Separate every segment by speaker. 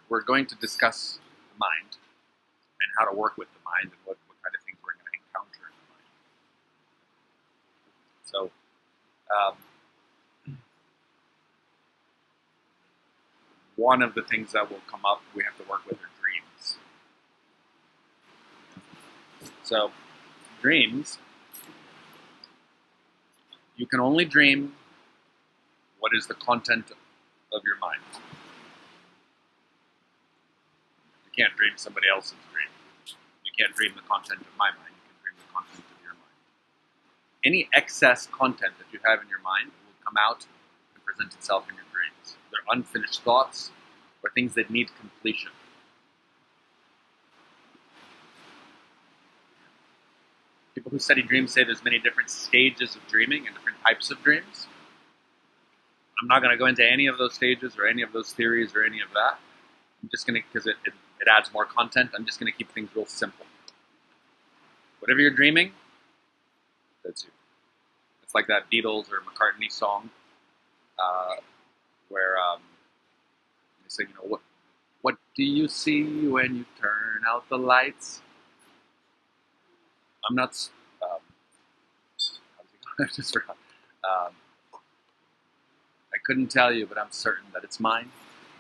Speaker 1: we're going to discuss the mind and how to work with the mind and what kind of things we're going to encounter in the mind. So, one of the things that will come up we have to work with are dreams. So, dreams, you can only dream what is the content of your mind. You can't dream somebody else's dream. You can't dream the content of my mind. You can dream the content of your mind. Any excess content that you have in your mind will come out and present itself in your dreams. They're unfinished thoughts or things that need completion. People who study dreams say there's many different stages of dreaming and different types of dreams. I'm not going to go into any of those stages or any of those theories or any of that. I'm just going to, because it adds more content, I'm just going to keep things real simple. Whatever you're dreaming, that's you. It's like that Beatles or McCartney song where they say, what do you see when you turn out the lights? I'm not, I just forgot. I couldn't tell you, but I'm certain that it's mine.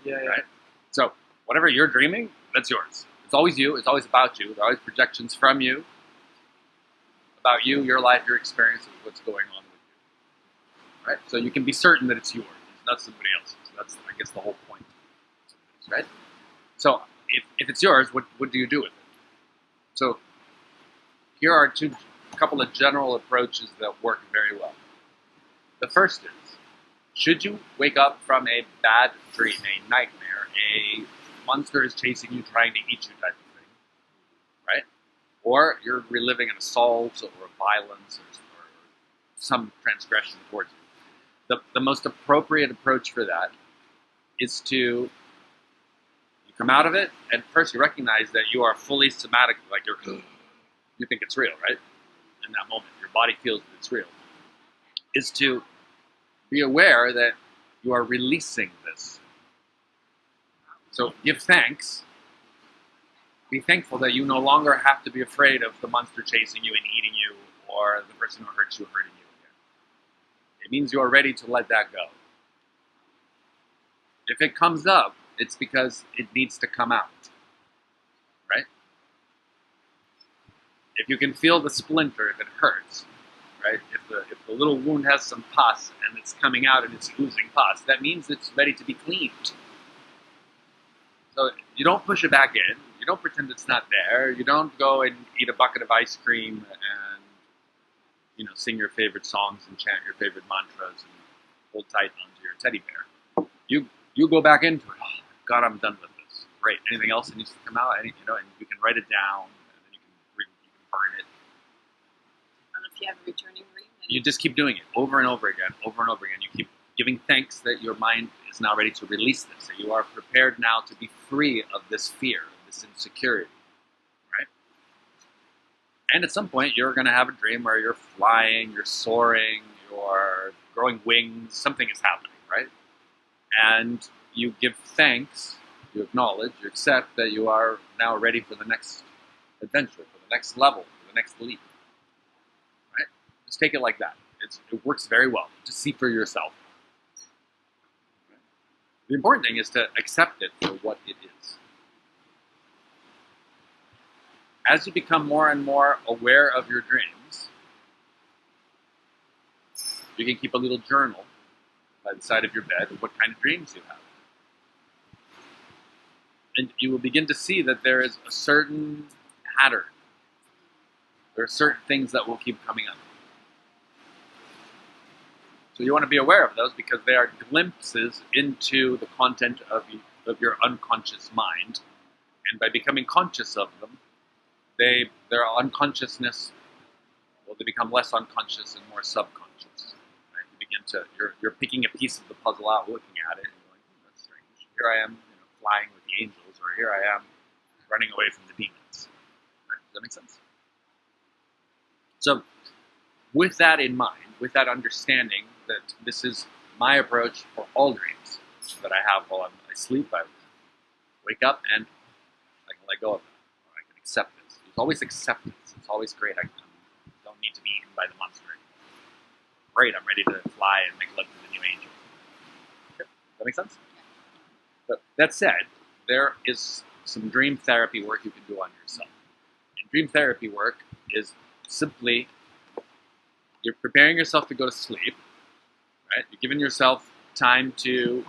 Speaker 2: Yeah.
Speaker 1: Right? So, whatever you're dreaming, that's yours. It's always you. It's always about you. There are always projections from you, about you, your life, your experience, of what's going on with you. Right? So you can be certain that it's yours. It's not somebody else's. That's, I guess, the whole point. Right? So, if it's yours, what do you do with it? So, here are a couple of general approaches that work very well. The first is, should you wake up from a bad dream, a nightmare, a monster is chasing you, trying to eat you type of thing, right? Or you're reliving an assault or violence or some transgression towards you. The most appropriate approach for that is to, you come out of it, and first you recognize that you are fully somatic, like you think it's real, right? In that moment, your body feels that it's real. Is to be aware that you are releasing this. So give thanks. Be thankful that you no longer have to be afraid of the monster chasing you and eating you, or the person who hurts you hurting you again. It means you are ready to let that go. If it comes up, it's because it needs to come out. Right? If you can feel the splinter, if it hurts, right? If the little wound has some pus and it's coming out and it's oozing pus, that means it's ready to be cleaned. So you don't push it back in. You don't pretend it's not there. You don't go and eat a bucket of ice cream and sing your favorite songs and chant your favorite mantras and hold tight onto your teddy bear. You go back into it. Oh God, I'm done with this. Great. Anything else that needs to come out? And you can write it down. Burn it.
Speaker 3: And if you have a returning dream,
Speaker 1: you just keep doing it over and over again, You keep giving thanks that your mind is now ready to release this, that you are prepared now to be free of this fear, of this insecurity, right? And at some point, you're going to have a dream where you're flying, you're soaring, you're growing wings, something is happening, right? And you give thanks, you acknowledge, you accept that you are now ready for the next adventure, for the next level, for the next leap. Right? Just take it like that. It works very well. Just see for yourself. Right? The important thing is to accept it for what it is. As you become more and more aware of your dreams, you can keep a little journal by the side of your bed of what kind of dreams you have. And you will begin to see that there is a certain pattern. There are certain things that will keep coming up. So you want to be aware of those because they are glimpses into the content of your unconscious mind. And by becoming conscious of them, their unconsciousness, they become less unconscious and more subconscious. Right? You begin to, you're picking a piece of the puzzle out, looking at it, and going, that's strange. Here I am, flying with the angels, or here I am, running away from the demons. Right? Does that make sense? So, with that in mind, with that understanding that this is my approach for all dreams that I have while I sleep, Wake up and I can let go of it. Or I can accept this. There's always acceptance. It's always great. I don't need to be eaten by the monster anymore. Great, I'm ready to fly and make love to the new angel. Okay. Does that make sense? But that said, there is some dream therapy work you can do on yourself. And dream therapy work is simply you're preparing yourself to go to sleep, right? You're giving yourself time to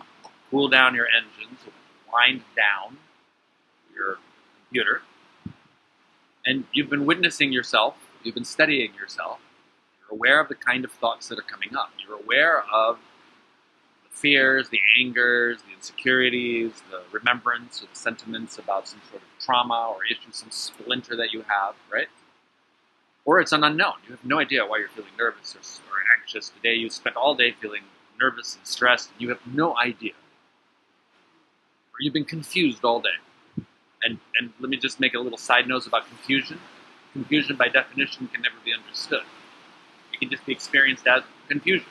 Speaker 1: cool down your engines, wind down your computer, and you've been witnessing yourself, you've been studying yourself, you're aware of the kind of thoughts that are coming up, you're aware of the fears, the angers, the insecurities, the remembrance or the sentiments about some sort of trauma or issue, some splinter that you have, right? Or it's an unknown. You have no idea why you're feeling nervous or anxious today. You spent all day feeling nervous and stressed, and you have no idea. Or you've been confused all day. And let me just make a little side note about confusion. Confusion, by definition, can never be understood. It can just be experienced as confusion.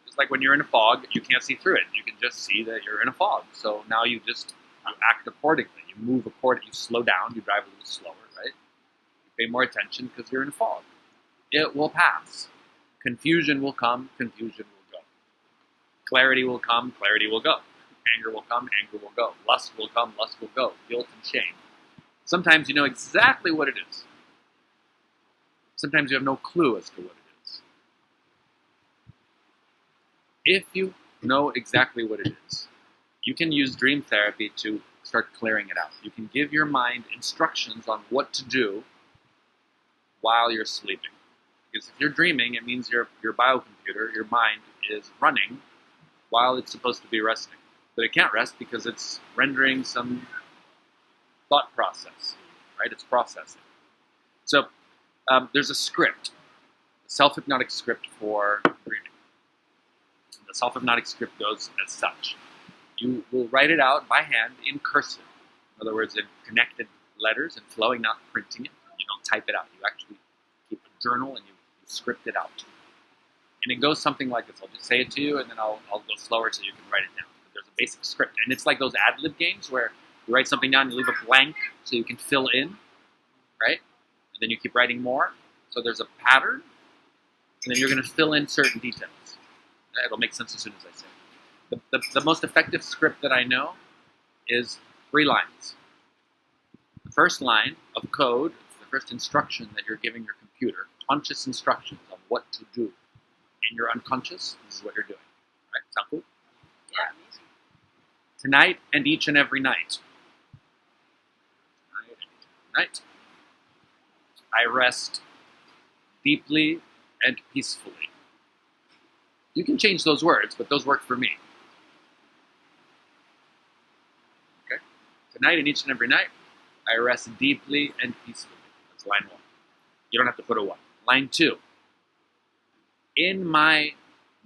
Speaker 1: Just like when you're in a fog, you can't see through it. You can just see that you're in a fog. So now you act accordingly. You move accordingly. You slow down. You drive a little slower, right? Pay more attention because you're in a fog. It will pass. Confusion will come, confusion will go. Clarity will come, clarity will go. Anger will come, anger will go. Lust will come, lust will go. Guilt and shame. Sometimes you know exactly what it is. Sometimes you have no clue as to what it is. If you know exactly what it is, you can use dream therapy to start clearing it out. You can give your mind instructions on what to do while you're sleeping. Because if you're dreaming, it means your biocomputer, your mind, is running while it's supposed to be resting. But it can't rest because it's rendering some thought process, right? It's processing. So there's a script, a self-hypnotic script for dreaming. The self-hypnotic script goes as such. You will write it out by hand in cursive. In other words, in connected letters and flowing, not printing it. You don't type it out. You actually keep a journal and you script it out. And it goes something like this. I'll just say it to you and then I'll go slower so you can write it down. But there's a basic script. And it's like those ad-lib games where you write something down, you leave a blank so you can fill in, right? And then you keep writing more. So there's a pattern. And then you're going to fill in certain details. It'll make sense as soon as I say it. The most effective script that I know is 3 lines. The first line of code, the first instruction that you're giving your computer, conscious instructions on what to do. In your unconscious, this is what you're doing. Right? Sound cool?
Speaker 3: Yeah, amazing.
Speaker 1: Tonight and each and every night. Tonight and each and every night. I rest deeply and peacefully. You can change those words, but those work for me. Okay? Tonight and each and every night, I rest deeply and peacefully. That's line 1. You don't have to put a 1. Line 2. In my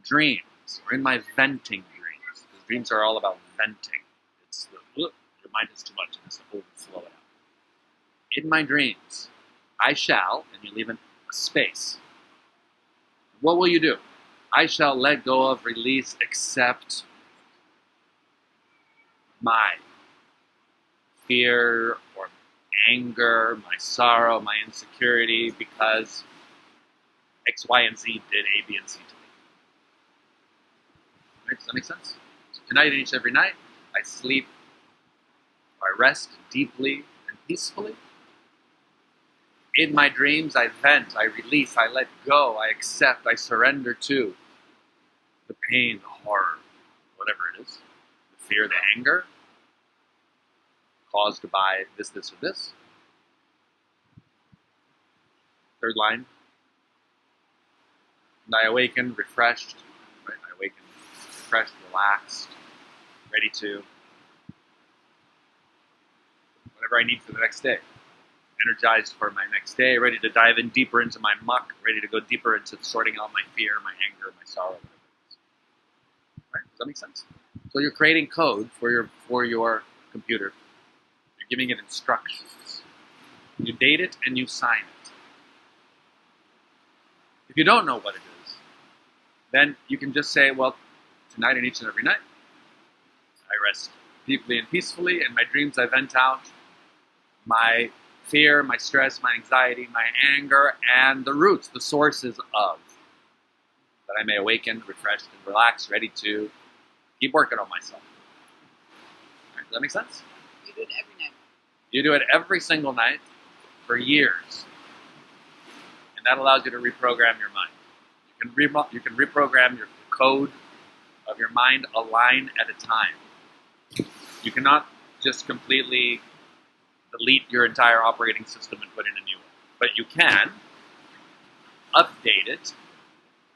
Speaker 1: dreams, or in my venting dreams, because dreams are all about venting. It's your mind is too much, and it's to overflow it out. In my dreams, I shall, and you leave in a space. What will you do? I shall let go of, release, accept my fear or anger, my sorrow, my insecurity, because X, Y, and Z did A, B, and C to me. Right? Does that make sense? So tonight and each every night, I sleep, I rest deeply and peacefully. In my dreams, I vent, I release, I let go, I accept, I surrender to the pain, the horror, whatever it is, the fear, the anger, caused by this, or this. Third line. And I awaken refreshed, right? I awaken refreshed, relaxed, ready to whatever I need for the next day. Energized for my next day, ready to dive in deeper into my muck, ready to go deeper into sorting out my fear, my anger, my sorrow, whatever it is. Right? Does that make sense? So you're creating code for your computer. You're giving it instructions. You date it and you sign it. If you don't know what it is, then you can just say, well, tonight and each and every night, I rest deeply and peacefully. In my dreams, I vent out my fear, my stress, my anxiety, my anger, and the roots, the sources of, that I may awaken, refreshed, and relaxed, ready to keep working on myself. All right, does that make sense?
Speaker 3: You do it every night.
Speaker 1: You do it every single night for years, and that allows you to reprogram your mind. You can reprogram your code of your mind a line at a time. You cannot just completely delete your entire operating system and put in a new one, but you can update it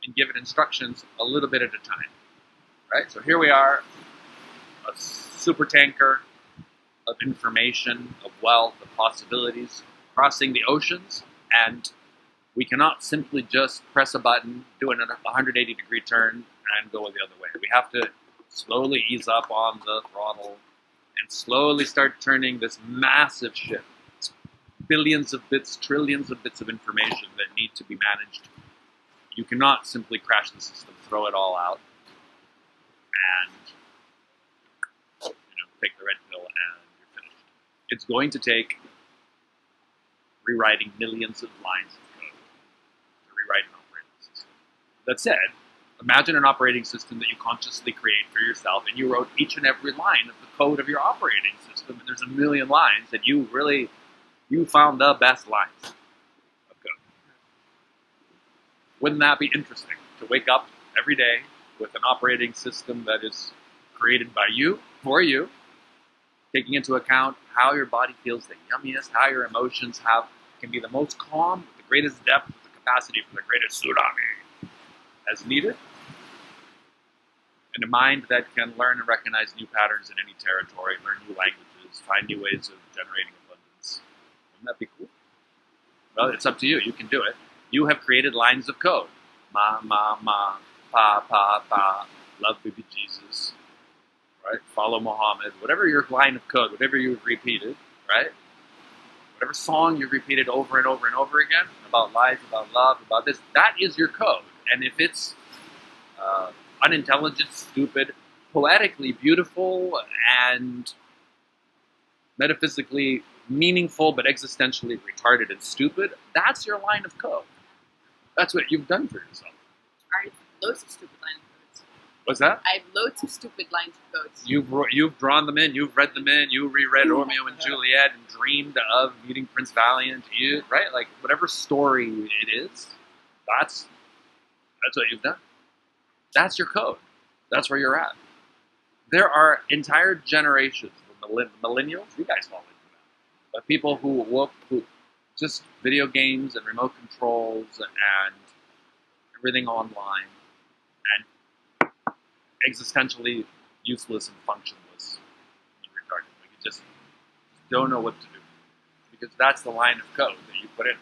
Speaker 1: and give it instructions a little bit at a time. Right? So here we are, a super tanker of information, of wealth, of possibilities, crossing the oceans, and we cannot simply just press a button, do a 180-degree turn, and go the other way. We have to slowly ease up on the throttle and slowly start turning this massive ship. It's billions of bits, trillions of bits of information that need to be managed. You cannot simply crash the system, throw it all out, and take the red pill and you're finished. It's going to take rewriting millions of lines of code to rewrite an operating system. That said, imagine an operating system that you consciously create for yourself, and you wrote each and every line of the code of your operating system, and there's a million lines that you found the best lines of code. Wouldn't that be interesting to wake up every day with an operating system that is created by you, for you, taking into account how your body feels the yummiest, how your emotions can be the most calm, with the greatest depth, with the capacity for the greatest tsunami as needed, and a mind that can learn and recognize new patterns in any territory, learn new languages, find new ways of generating abundance. Wouldn't that be cool? Well, it's up to you. You can do it. You have created lines of code. Ma, ma, ma, pa, pa, pa, love baby Jesus, right? Follow Muhammad, whatever your line of code, whatever you've repeated, right? Whatever song you've repeated over and over and over again, about life, about love, about this, that is your code. And if it's unintelligent, stupid, poetically beautiful, and metaphysically meaningful, but existentially retarded and stupid, that's your line of code. That's what you've done for yourself.
Speaker 3: I have loads of stupid lines of codes.
Speaker 1: What's that?
Speaker 3: I have loads of stupid lines of codes.
Speaker 1: You've drawn them in, you've read them in, you reread Romeo and Juliet and dreamed of meeting Prince Valiant, right? Like, whatever story it is, that's what you've done. That's your code. That's where you're at. There are entire generations, the millennials, you guys fall into that, but people who just video games and remote controls and everything online and existentially useless and functionless and retarded. Like, you just don't know what to do because that's the line of code that you put in.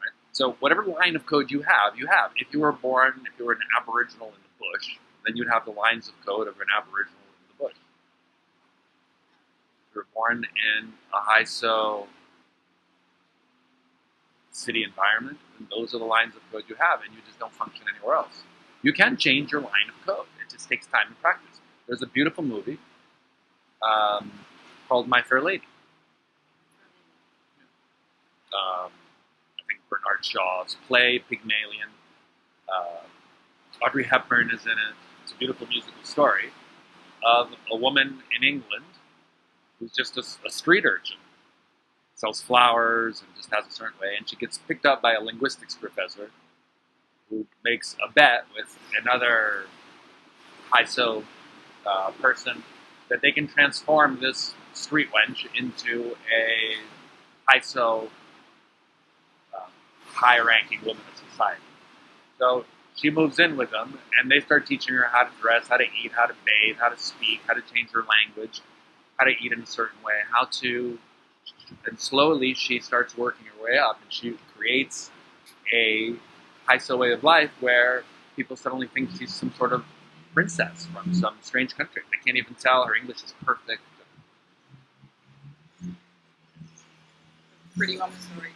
Speaker 1: Right? So whatever line of code you have, you have. If you were an Aboriginal in the bush, then you'd have the lines of code of an Aboriginal in the bush. If you were born in a high-so city environment, and those are the lines of code you have, and you just don't function anywhere else. You can change your line of code. It just takes time and practice. There's a beautiful movie called My Fair Lady. I think Bernard Shaw's play, Pygmalion. Audrey Hepburn is in it. It's a beautiful musical story of a woman in England who's just a street urchin. Sells flowers and just has a certain way, and she gets picked up by a linguistics professor who makes a bet with another high-so person that they can transform this street wench into a high-so, high-ranking woman of society. So she moves in with them, and they start teaching her how to dress, how to eat, how to bathe, how to speak, how to change her language, how to eat in a certain way, and slowly she starts working her way up, and she creates a high-so way of life where people suddenly think she's some sort of princess from some strange country. They can't even tell. Her English is perfect.
Speaker 3: Pretty woman story.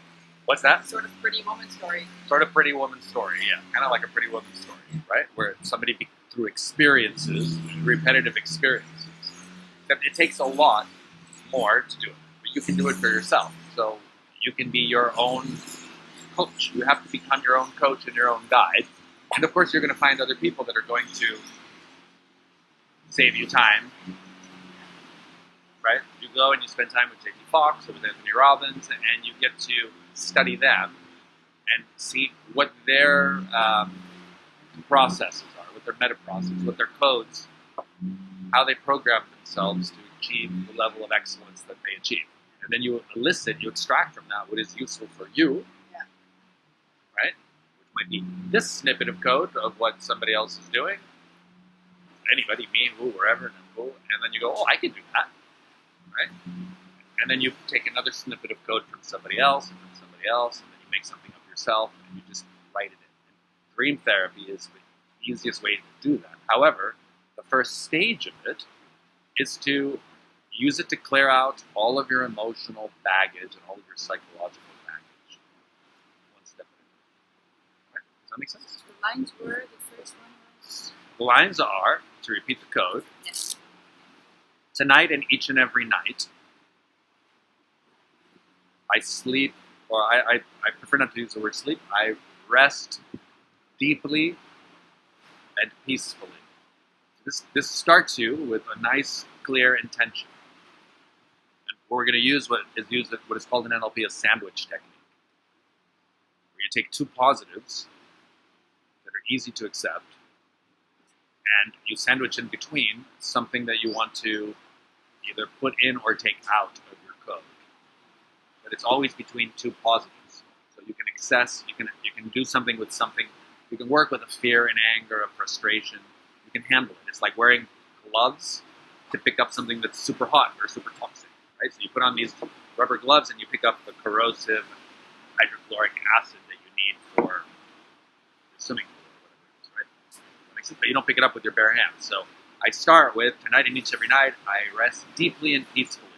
Speaker 1: What's that?
Speaker 3: Sort of pretty woman story.
Speaker 1: Sort of Pretty Woman story, yeah. Kind of like a Pretty Woman story, right? Where somebody through experiences, repetitive experiences. Except it takes a lot more to do it. But you can do it for yourself. So you can be your own coach. You have to become your own coach and your own guide. And of course, you're going to find other people that are going to save you time, right? You go and you spend time with J.T. Fox or with Anthony Robbins, and you get to study them and see what their processes are, what their meta process, what their codes, how they program themselves to achieve the level of excellence that they achieve. And then you elicit, you extract from that what is useful for you, right? Which might be this snippet of code of what somebody else is doing. Anybody, me, who, wherever, and then you go, oh, I can do that, right? And then you take another snippet of code from somebody else, and from somebody else, and then you make something up yourself, and you just write it in. And dream therapy is the easiest way to do that. However, the first stage of it is to use it to clear out all of your emotional baggage and all of your psychological baggage. One step at a time. Right? Does that make sense?
Speaker 3: The lines were, the first one was?
Speaker 1: The lines are, to repeat the code,
Speaker 3: Yes.
Speaker 1: tonight and each and every night, I sleep, or I prefer not to use the word sleep, I rest deeply and peacefully. This starts you with a nice, clear intention. And we're going to use what is called in NLP a sandwich technique, where you take two positives that are easy to accept, and you sandwich in between something that you want to either put in or take out of your code. But it's always between two positives. So you can you can do something with something. You can work with a fear and anger, a frustration. You can handle it. It's like wearing gloves to pick up something that's super hot or super toxic, right? So you put on these rubber gloves and you pick up the corrosive hydrochloric acid that you need for your swimming pool or whatever it is, right? That makes sense? But you don't pick it up with your bare hands. So I start with, tonight and each every night, I rest deeply and peacefully.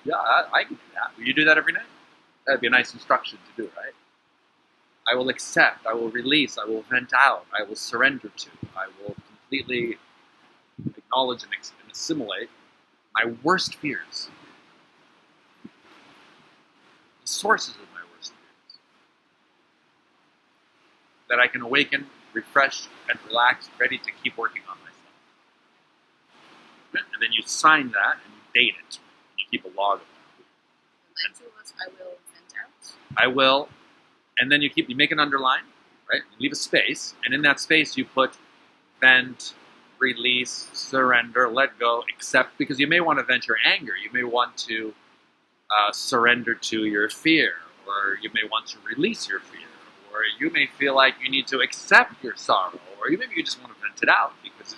Speaker 1: Yeah, I can do that. Will you do that every night? That'd be a nice instruction to do, right? I will accept, I will release, I will vent out, I will surrender to, I will completely acknowledge and assimilate my worst fears. The sources of my worst fears. That I can awaken, refreshed, and relaxed, ready to keep working on myself. And then you sign that and you date it. You keep a log of that.
Speaker 3: The line two was, I will vent out.
Speaker 1: I will, and then you make an underline, right? You leave a space, and in that space you put vent, release, surrender, let go, accept, because you may want to vent your anger. You may want to surrender to your fear, or you may want to release your fear, or you may feel like you need to accept your sorrow, or maybe you just want to vent it out because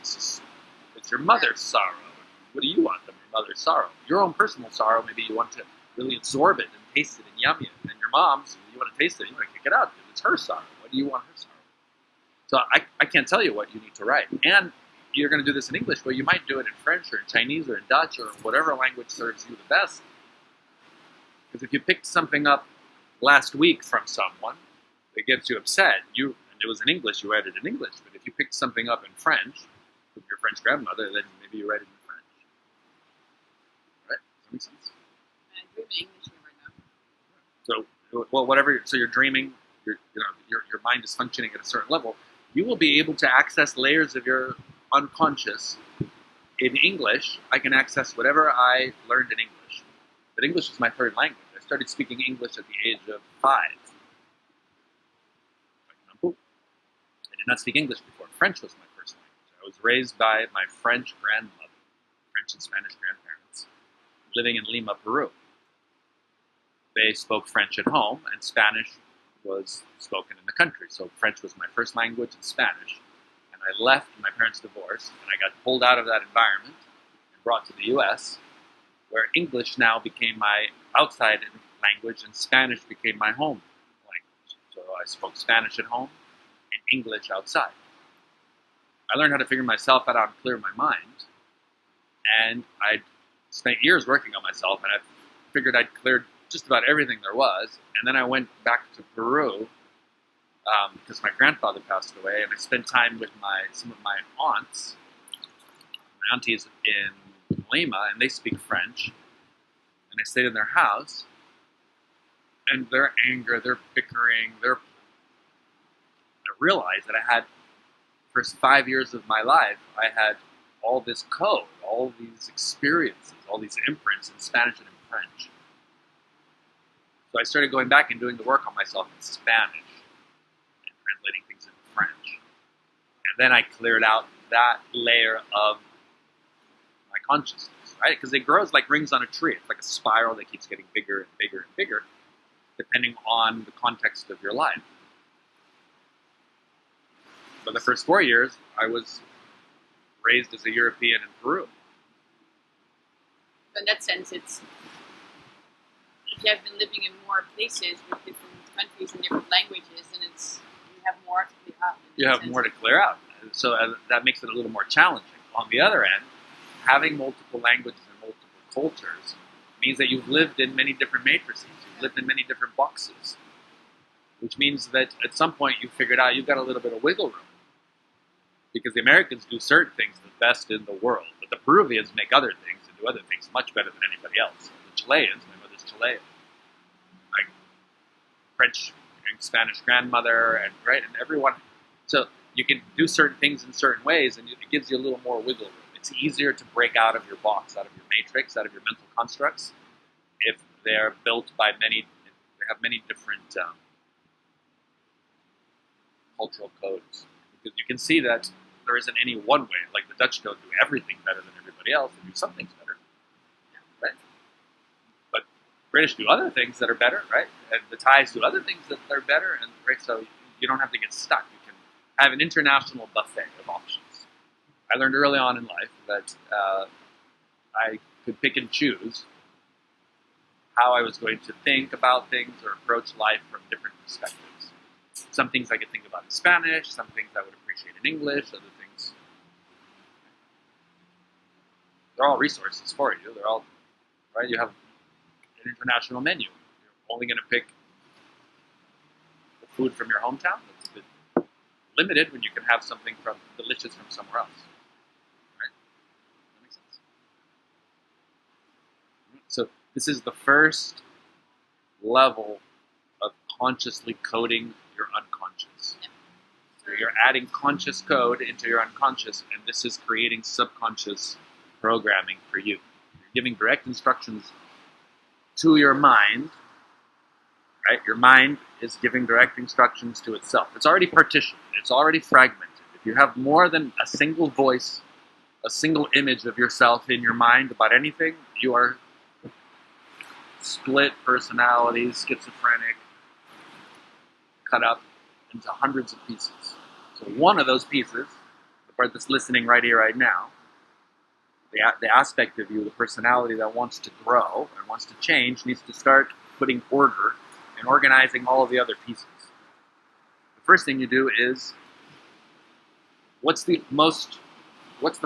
Speaker 1: it's your mother's sorrow. What do you want from your mother's sorrow? Your own personal sorrow, maybe you want to really absorb it and taste it and yum it. And your mom's, you want to taste it, you want to kick it out because it's her sorrow. What do you want her sorrow? So I can't tell you what you need to write. And you're going to do this in English, but you might do it in French or in Chinese or in Dutch or whatever language serves you the best. Because if you picked something up last week from someone that gets you upset, and it was in English, you read it in English. But if you picked something up in French from your French grandmother, then maybe you read it in French. Right? Does that make sense?
Speaker 3: I'm dreaming English here right now.
Speaker 1: So, well, whatever. So you're dreaming. Your mind is functioning at a certain level. You will be able to access layers of your unconscious. In English, I can access whatever I learned in English. But English is my third language. I started speaking English at the age of 5. For example, I did not speak English before. French was my first language. I was raised by my French grandmother, French and Spanish grandparents, living in Lima, Peru. They spoke French at home, and Spanish was spoken in the country. So French was my first language, and Spanish. And I left, my parents divorced, and I got pulled out of that environment and brought to the U.S., where English now became my outside language, and Spanish became my home language. So I spoke Spanish at home and English outside. I learned how to figure myself out and clear my mind, and I spent years working on myself, and I figured I'd cleared just about everything there was, and then I went back to Peru because my grandfather passed away, and I spent time with some of my aunts, my aunties in Lima, and they speak French. And I stayed in their house, and their anger, their bickering, I realized that I had, first 5 years of my life, I had all this code, all these experiences, all these imprints in Spanish and in French. So I started going back and doing the work on myself in Spanish and translating things into French. And then I cleared out that layer of my consciousness, right? Because it grows like rings on a tree. It's like a spiral that keeps getting bigger and bigger and bigger, depending on the context of your life. For the first 4 years, I was raised as a European in Peru.
Speaker 3: So in that sense, it's if you have been living in more places with different countries and different languages, then you have more to clear out.
Speaker 1: You have more to clear out. So that makes it a little more challenging. On the other end, having multiple languages and multiple cultures means that you've lived in many different matrices. You've lived in many different boxes. Which means that at some point you figured out you've got a little bit of wiggle room. Because the Americans do certain things the best in the world, but the Peruvians make other things and do other things much better than anybody else. The Chileans, my mother's Chilean, my French and Spanish grandmother, and everyone. So you can do certain things in certain ways, and it gives you a little more wiggle room. It's easier to break out of your box, out of your matrix, out of your mental constructs, if they're built by they have many different cultural codes. Because you can see that there isn't any one way. Like the Dutch don't do everything better than everybody else. They do some things better, right? But British do other things that are better, right? And the Thais do other things that are better, and right. So you don't have to get stuck. You can have an international buffet of options. I learned early on in life that I could pick and choose how I was going to think about things or approach life from different perspectives. Some things I could think about in Spanish, some things I would appreciate in English, other things. They're all resources for you. They're all, right? You have an international menu. You're only going to pick the food from your hometown. That's a bit limited when you can have something delicious from somewhere else. Right? That makes sense. So this is the first level of consciously coding your unconscious. Yep. So you're adding conscious code into your unconscious, and this is creating subconscious programming for you. You're giving direct instructions to your mind, right? Your mind is giving direct instructions to itself. It's already partitioned. It's already fragmented. If you have more than a single voice, a single image of yourself in your mind about anything, you are split personalities, schizophrenic, cut up into hundreds of pieces. So one of those pieces, the part that's listening right here, right now, the aspect of you, the personality that wants to grow and wants to change, needs to start putting order and organizing all of the other pieces. The first thing you do is, what's the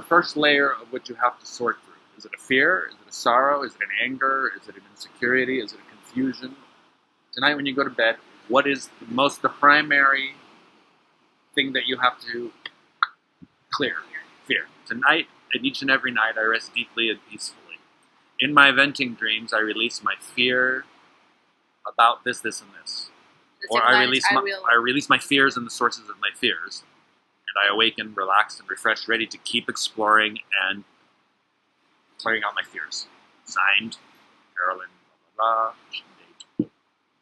Speaker 1: first layer of what you have to sort through? Is it a fear? Is it a sorrow? Is it an anger? Is it an insecurity? Is it a confusion? Tonight when you go to bed, what is the primary thing that you have to clear? Fear. Tonight, and each and every night, I rest deeply and peacefully. In my venting dreams, I release my fear about this, this, and this. Or I release my fears and the sources of my fears. And I awaken, relaxed, and refreshed, ready to keep exploring and clearing out my fears. Signed, Carolyn, blah, blah, blah.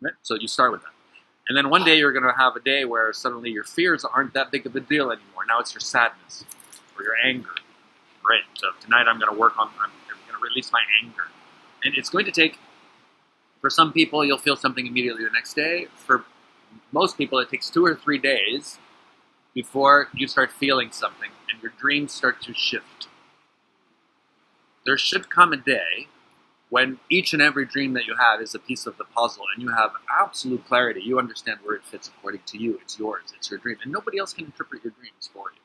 Speaker 1: Right? So you start with that. And then one day you're going to have a day where suddenly your fears aren't that big of a deal anymore. Now it's your sadness or your anger. Great. So tonight I'm going to work on, I'm going to release my anger. And it's going to take, for some people, you'll feel something immediately the next day. For most people, it takes 2 or 3 days before you start feeling something and your dreams start to shift. There should come a day when each and every dream that you have is a piece of the puzzle and you have absolute clarity. You understand where it fits according to you. It's yours. It's your dream. And nobody else can interpret your dreams for you.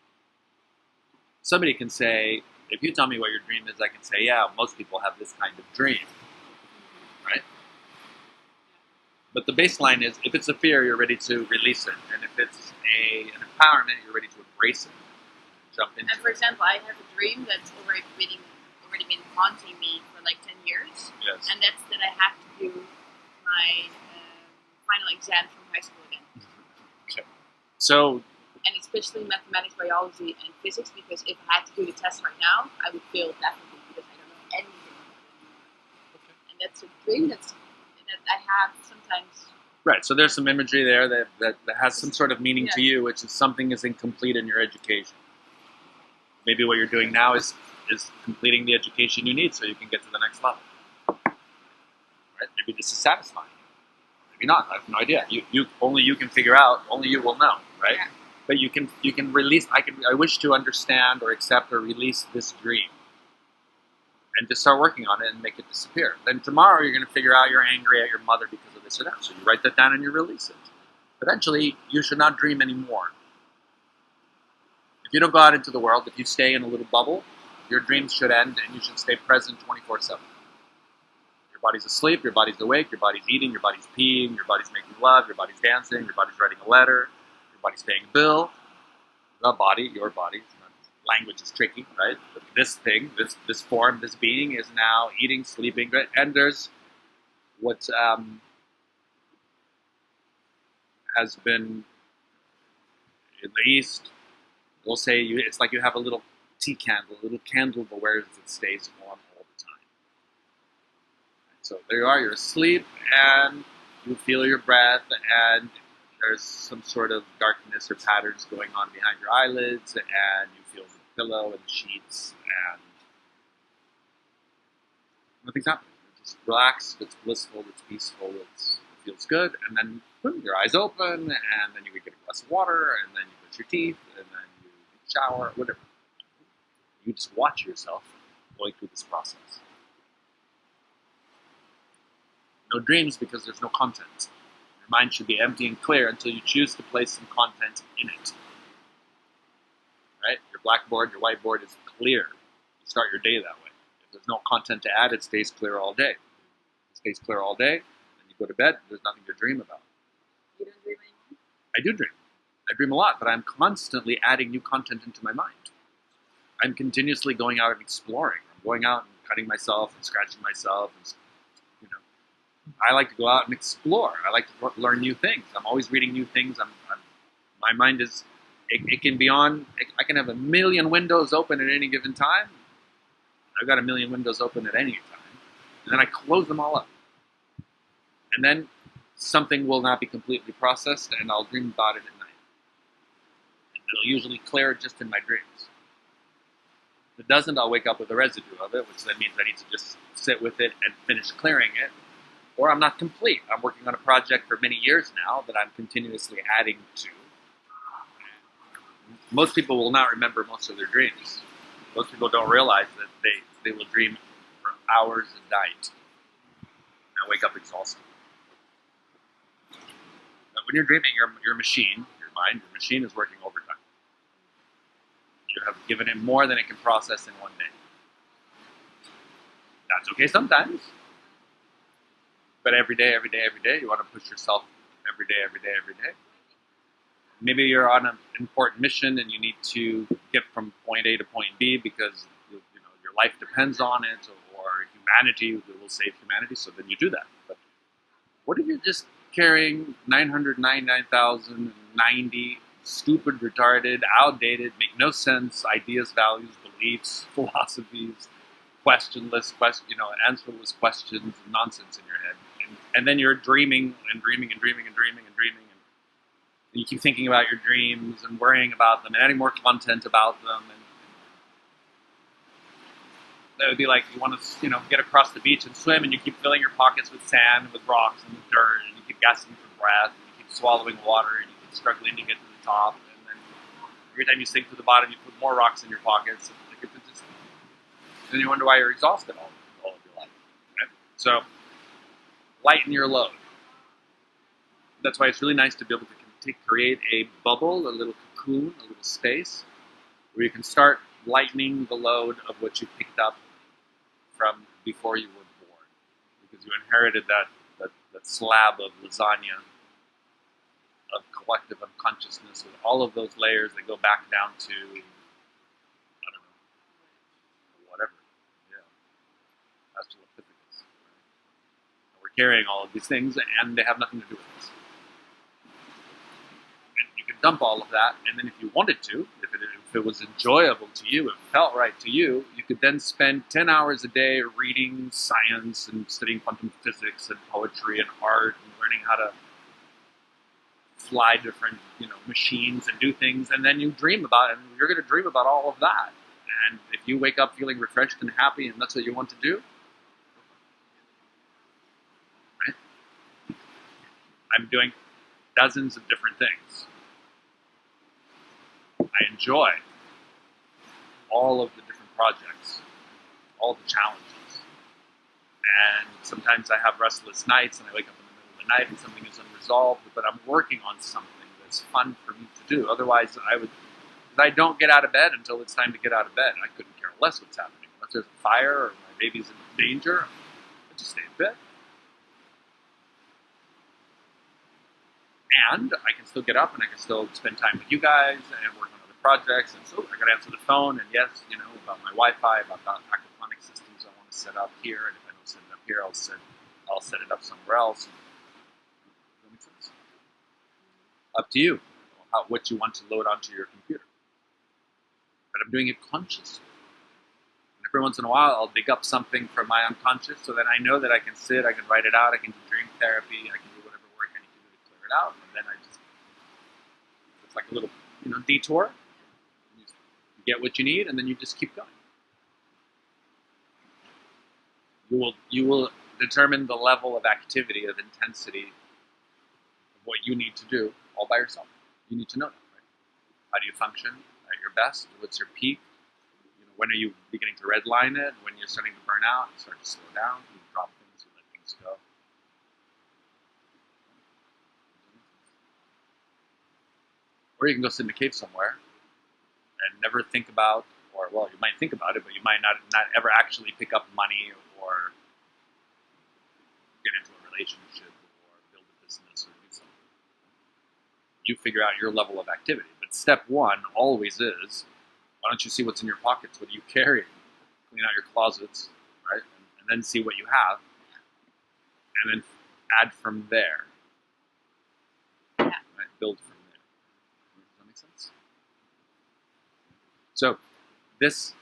Speaker 1: Somebody can say, if you tell me what your dream is, I can say, yeah, most people have this kind of dream. Right? But the baseline is, if it's a fear, you're ready to release it. And if it's an empowerment, you're ready to embrace it. Jump into
Speaker 3: And for example, I have a dream that's already been haunting me for like 10 years.
Speaker 1: Yes.
Speaker 3: And that's that I have to do my final exam from high school again.
Speaker 1: Okay. So,
Speaker 3: and especially mathematics, biology, and physics, because if I had to do the test right now, I would fail definitely because I don't know anything about it. Okay. And that's a dream that I have sometimes.
Speaker 1: Right, so there's some imagery there that has some sort of meaning to you, which is something is incomplete in your education. Maybe what you're doing now is completing the education you need so you can get to the next level. Right? Maybe this is satisfying. Maybe not. I have no idea. Only you can figure out. Only you will know, right?
Speaker 3: Yeah.
Speaker 1: But you can release. I wish to understand or accept or release this dream, and just start working on it and make it disappear. Then tomorrow you're going to figure out you're angry at your mother because of this or that. So you write that down and you release it. Eventually, you should not dream anymore. If you don't go out into the world, if you stay in a little bubble, your dreams should end and you should stay present 24/7. Your body's asleep, your body's awake, your body's eating, your body's peeing, your body's making love, your body's dancing, your body's writing a letter, your body's paying a bill. The body, your body. Language is tricky, right? But this thing, this form, this being is now eating, sleeping, and there's what has been in the East. They'll say it's like you have a little tea candle, a little candle of awareness that stays on all the time. So there you are, you're asleep, and you feel your breath, and there's some sort of darkness or patterns going on behind your eyelids, and you feel the pillow and the sheets, and nothing's happening. You're just relaxed, it's blissful, it's peaceful, it feels good, and then boom, your eyes open, and then you get a glass of water, and then you brush your teeth, and then you shower, whatever. You just watch yourself going through this process. No dreams because there's no content. Your mind should be empty and clear until you choose to place some content in it. Right? Your blackboard, your whiteboard is clear. You start your day that way. If there's no content to add, it stays clear all day. It stays clear all day, then you go to bed, there's nothing to dream about.
Speaker 3: You don't dream anymore?
Speaker 1: I do dream. I dream a lot, but I'm constantly adding new content into my mind. I'm continuously going out and exploring. I'm going out and cutting myself and scratching myself. And, I like to go out and explore. I like to learn new things. I'm always reading new things. My mind is, it can be on, I can have a million windows open at any given time. I've got a million windows open at any time. And then I close them all up. And then something will not be completely processed, and I'll dream about it at night. And it'll usually clear just in my dreams. If it doesn't, I'll wake up with a residue of it, which then means I need to just sit with it and finish clearing it. Or I'm not complete. I'm working on a project for many years now that I'm continuously adding to. Most people will not remember most of their dreams. Most people don't realize that they will dream for hours a night and wake up exhausted. But when you're dreaming, your machine, your mind, your machine is working overtime. You have given it more than it can process in one day. That's okay sometimes. But every day, you want to push yourself every day. Maybe you're on an important mission and you need to get from point A to point B because your life depends on it, or humanity will save humanity, so then you do that. But what if you're just carrying 999,090 stupid, retarded, outdated, make no sense ideas, values, beliefs, philosophies, questionless, answerless questions, and nonsense in your head? And then you're dreaming and dreaming. And you keep thinking about your dreams and worrying about them and adding more content about them. And that would be like you want to, get across the beach and swim, and you keep filling your pockets with sand and with rocks and with dirt, and you keep gasping for breath, and you keep swallowing water, and you keep struggling to get to the top. And then every time you sink to the bottom, you put more rocks in your pockets. And then you wonder why you're exhausted all of your life. Right? So lighten your load. That's why it's really nice to be able to create a bubble, a little cocoon, a little space where you can start lightening the load of what you picked up from before you were born, because you inherited that that slab of lasagna of collective unconsciousness with all of those layers that go back down to, I don't know, whatever. Yeah. Australopithecus. Right? We're carrying all of these things, and they have nothing to do with us. And you can dump all of that, and then if you wanted to, if it was enjoyable to you, if it felt right to you, you could then spend 10 hours a day reading science and studying quantum physics and poetry and art and learning how to fly different, machines and do things, and then you dream about it, and you're going to dream about all of that. And if you wake up feeling refreshed and happy, and that's what you want to do, right? I'm doing dozens of different things. I enjoy all of the different projects, all the challenges. And sometimes I have restless nights and I wake up in the middle of the night and something is unresolved, but I'm working on something that's fun for me to do. Otherwise, I don't get out of bed until it's time to get out of bed. I couldn't care less what's happening. Unless there's a fire or my baby's in danger, I just stay in bed. And I can still get up and I can still spend time with you guys and work on other projects. And so I got to answer the phone and yes, about my Wi-Fi, about the aquaponic systems I want to set up here. And if I don't set it up here, I'll set it up somewhere else. Does that make sense? Up to you, what you want to load onto your computer. But I'm doing it consciously. And every once in a while, I'll dig up something from my unconscious so that I know that I can sit, I can write it out, I can do dream therapy, I can do whatever work I need to do to clear it out. And then it's like a little, detour. You get what you need, and then you just keep going. You will determine the level of activity, of intensity, of what you need to do all by yourself. You need to know that, right? How do you function at your best? What's your peak? When are you beginning to redline it? When you're starting to burn out, you start to slow down, you drop things, you let things go. Or you can go sit in a cave somewhere and never think about, you might think about it, but you might not ever actually pick up money or get into a relationship or build a business or do something. You figure out your level of activity. But step one always is, why don't you see what's in your pockets? What are you carrying? Clean out your closets, right? And then see what you have. And then add from there. Right? Build from there. Does that make sense? So this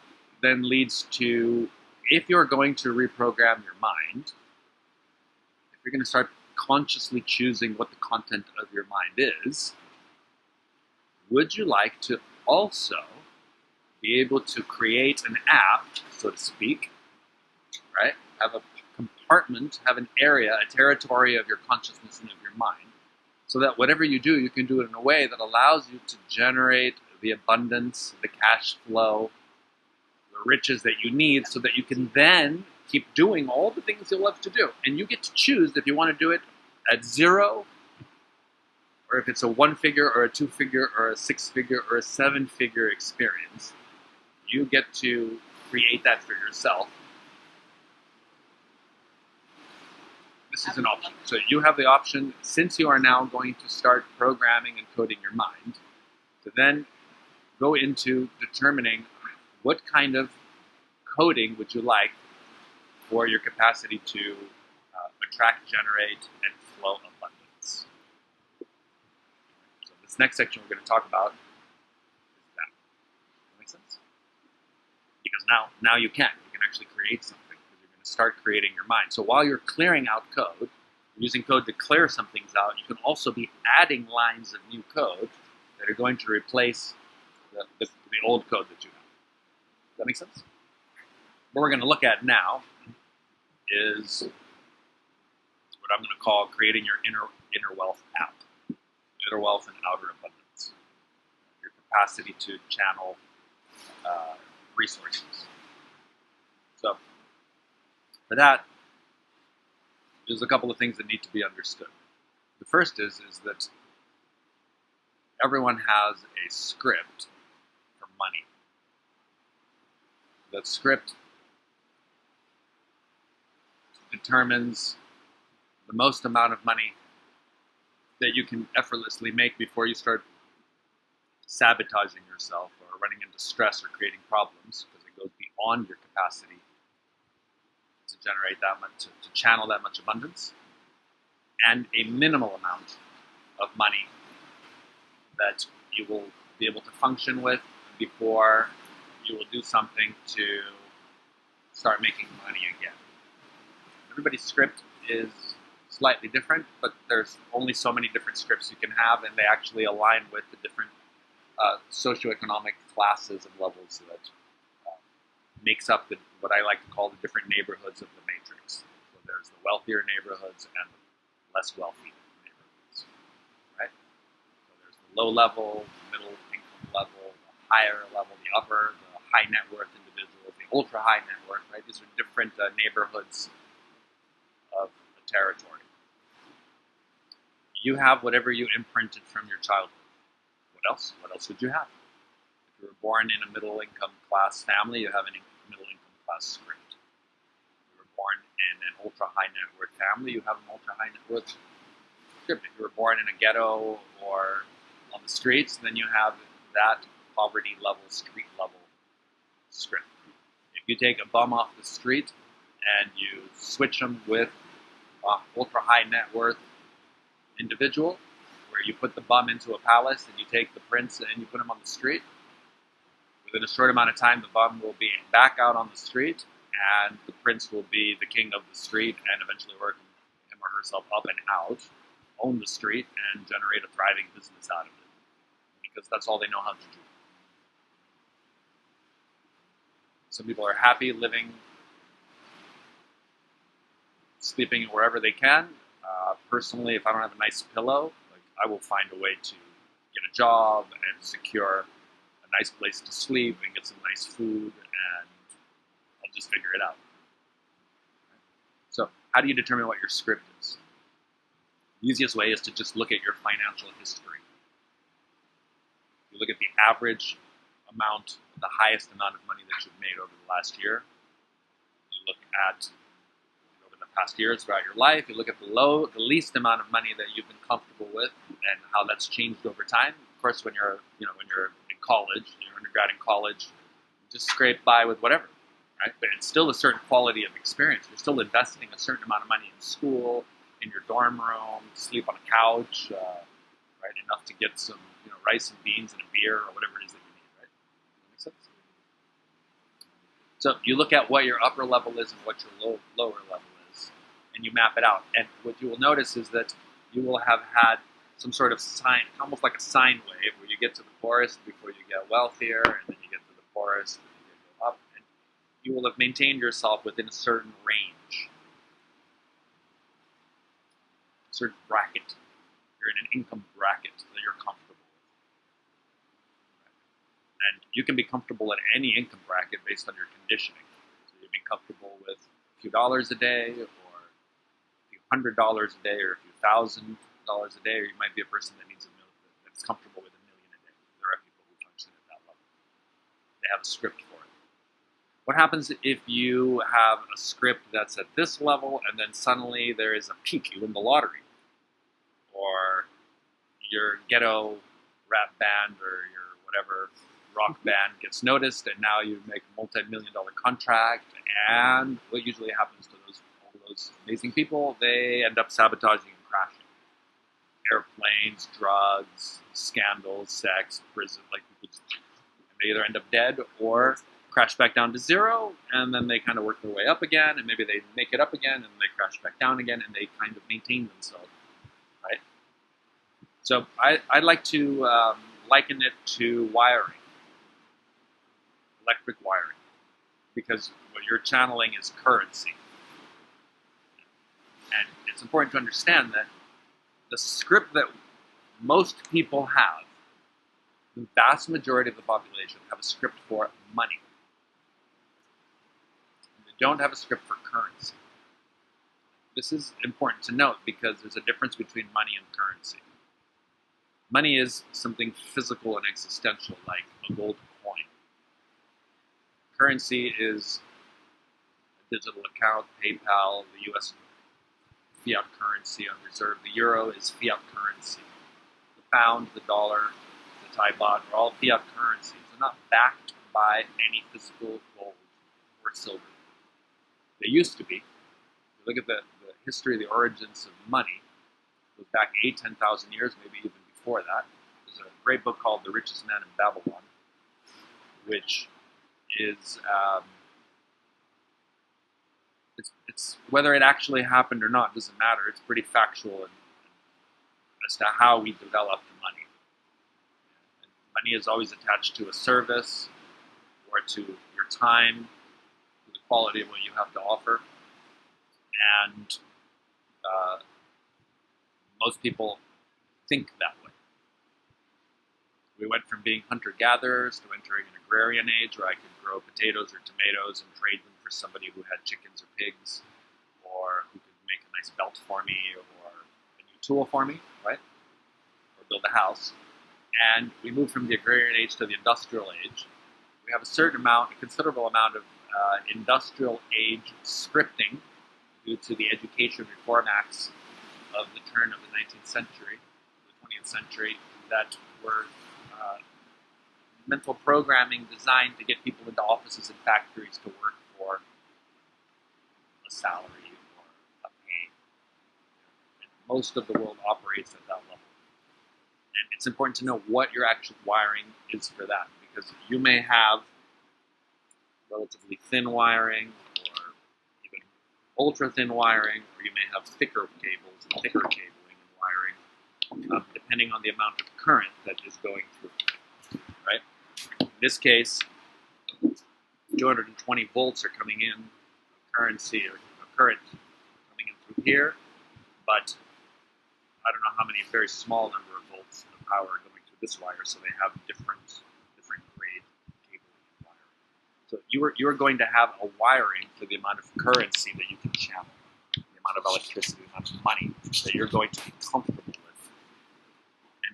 Speaker 1: then leads to, if you're going to reprogram your mind, if you're going to start consciously choosing what the content of your mind is, would you like to also be able to create an app, so to speak, right? Have a compartment, have an area, a territory of your consciousness and of your mind, so that whatever you do, you can do it in a way that allows you to generate the abundance, the cash flow, the riches that you need, so that you can then keep doing all the things you love to do. And you get to choose if you want to do it at 0, or if it's a 1-figure or a 2-figure or a 6-figure or a 7-figure experience. You get to create that for yourself. This is an option. So you have the option, since you are now going to start programming and coding your mind, to then go into determining what kind of coding would you like for your capacity to attract, generate, and flow abundance. So this next section we're going to talk about is that. Does that make sense? Because now you can actually create something, because you're going to start creating your mind. So while you're clearing out code, using code to clear some things out, you can also be adding lines of new code that are going to replace the old code that you have. Does that make sense? What we're going to look at now is what I'm going to call creating your inner wealth app. Inner wealth and outer abundance. Your capacity to channel resources. So, for that, there's a couple of things that need to be understood. The first is that everyone has a script for money. That script determines the most amount of money that you can effortlessly make before you start sabotaging yourself or running into stress or creating problems, because it goes beyond your capacity to generate that much, to channel that much abundance, and a minimal amount of money that you will be able to function with before you will do something to start making money again. Everybody's script is slightly different, but there's only so many different scripts you can have, and they actually align with the different socioeconomic classes and levels that makes up what I like to call the different neighborhoods of the matrix. So there's the wealthier neighborhoods and the less wealthy neighborhoods, right? So there's the low level, the middle income level, the higher level, the upper, the high net worth individuals, the ultra high net worth, right? These are different neighborhoods of the territory. You have whatever you imprinted from your childhood. What else? What else would you have? If you were born in a middle income class family, you have a middle income class script. If you were born in an ultra high net worth family, you have an ultra high net worth script. If you were born in a ghetto or on the streets, then you have that poverty level, street level script. If you take a bum off the street and you switch them with an ultra high net worth individual, where you put the bum into a palace and you take the prince and you put him on the street, within a short amount of time the bum will be back out on the street and the prince will be the king of the street and eventually work him or herself up and out, own the street, and generate a thriving business out of it, because that's all they know how to do. Some people are happy living, sleeping wherever they can. Personally, if I don't have a nice pillow, I will find a way to get a job and secure a nice place to sleep and get some nice food, and I'll just figure it out. So, how do you determine what your script is? The easiest way is to just look at your financial history. You look at the average amount, the highest amount of money that you've made over the last year. You look at past years throughout your life. You look at the least amount of money that you've been comfortable with, and how that's changed over time. Of course, when you're in college, you're undergrad in college, you just scrape by with whatever, right? But it's still a certain quality of experience. You're still investing a certain amount of money in school, in your dorm room, sleep on a couch, right? Enough to get some, rice and beans and a beer or whatever it is that you need, right? Does that make sense? So you look at what your upper level is and what your lower level is, and you map it out. And what you will notice is that you will have had some sort of sine, almost like a sine wave, where you get to the poorest before you get wealthier, and then you get to the poorest, and then you go up, and you will have maintained yourself within a certain range, a certain bracket. You're in an income bracket that you're comfortable with. And you can be comfortable at any income bracket based on your conditioning. So you'd be comfortable with a few dollars a day, or a few $100 a day, or a few $1,000 a day, or you might be a person that needs that's comfortable with $1 million a day. There are people who function at that level. They have a script for it. What happens if you have a script that's at this level, and then suddenly there is a peak, you win the lottery, or your ghetto rap band or your whatever rock band gets noticed, and now you make a multi-million-dollar contract, and what usually happens to all those amazing people, they end up sabotaging and crashing. Airplanes, drugs, scandals, sex, prison, they either end up dead or crash back down to zero, and then they kind of work their way up again, and maybe they make it up again, and they crash back down again, and they kind of maintain themselves, right? So I like to liken it to wiring, electric wiring, because what you're channeling is currency. And it's important to understand that the script that most people have, the vast majority of the population, have a script for money. And they don't have a script for currency. This is important to note because there's a difference between money and currency. Money is something physical and existential, like a gold coin. Currency is a digital account, PayPal, the US fiat currency on reserve. The euro is fiat currency. The pound, the dollar, the Thai baht are all fiat currencies. They're not backed by any physical gold or silver. They used to be. If you look at the history, the origins of money, it goes back 10,000 years, maybe even before that. There's a great book called The Richest Man in Babylon, which is, it's whether it actually happened or not doesn't matter. It's pretty factual as to how we developed money. And money is always attached to a service or to your time, to the quality of what you have to offer. And most people think that way. We went from being hunter-gatherers to entering an agrarian age where I could grow potatoes or tomatoes and trade them for somebody who had chickens or pigs, or who could make a nice belt for me, or a new tool for me, right? Or build a house. And we moved from the agrarian age to the industrial age. We have a considerable amount of industrial age scripting due to the Education Reform Acts of the turn of the 19th century, the 20th century, that were mental programming designed to get people into offices and factories to work for a salary or a pay. And most of the world operates at that level. And it's important to know what your actual wiring is for that, because you may have relatively thin wiring or even ultra thin wiring, or you may have thicker cables and thicker cabling and wiring, depending on the amount of current that is going through, right? In this case, 220 volts are coming in, current coming in through here, but I don't know how many, very small number of volts of power going through this wire, so they have different grade cable wiring. So you are going to have a wiring for the amount of currency that you can channel, the amount of electricity, the amount of money that you're going to be comfortable with.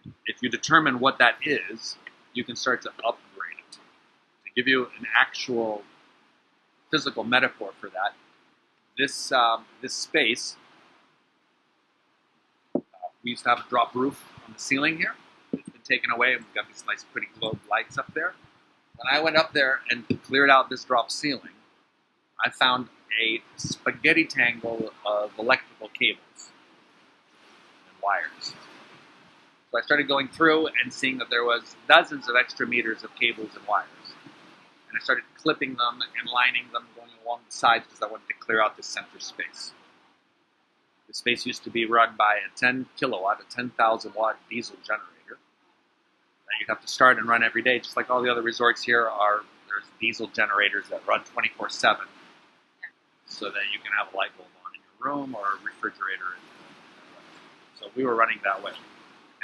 Speaker 1: And if you determine what that is, you can start to upgrade it. To give you an actual physical metaphor for that, this space, we used to have a drop roof on the ceiling here. It's been taken away, and we've got these nice pretty globe lights up there. When I went up there and cleared out this drop ceiling, I found a spaghetti tangle of electrical cables and wires. So I started going through and seeing that there was dozens of extra meters of cables and wires. And I started clipping them and lining them, going along the sides because I wanted to clear out this center space. The space used to be run by a 10 kilowatt, a 10,000 watt diesel generator that you'd have to start and run every day, just like all the other resorts here there's diesel generators that run 24/7 so that you can have a light bulb on in your room or a refrigerator. So we were running that way.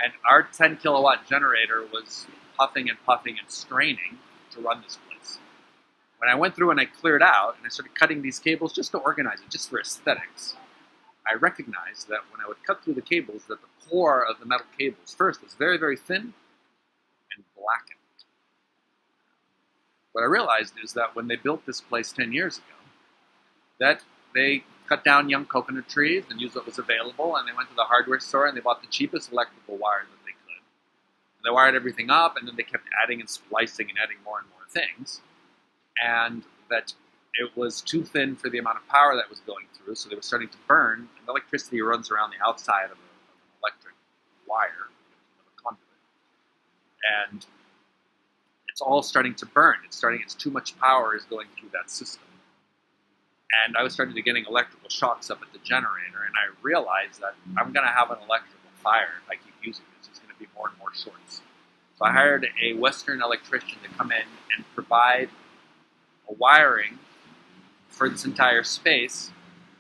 Speaker 1: And our 10 kilowatt generator was puffing and puffing and straining to run this place. When I went through and I cleared out and I started cutting these cables just to organize it, just for aesthetics, I recognized that when I would cut through the cables, that the core of the metal cables first was very, very thin and blackened. What I realized is that when they built this place 10 years ago, that they cut down young coconut trees and used what was available, and they went to the hardware store and they bought the cheapest electrical wire that they could. And they wired everything up, and then they kept adding and splicing and adding more and more things. And that it was too thin for the amount of power that was going through, so they were starting to burn, and the electricity runs around the outside of an electric wire, of a conduit. And it's all starting to burn. It's too much power is going through that system. And I was starting to getting electrical shocks up at the generator, and I realized that I'm going to have an electrical fire if I keep using this. It's going to be more and more shorts. So I hired a Western electrician to come in and provide a wiring for this entire space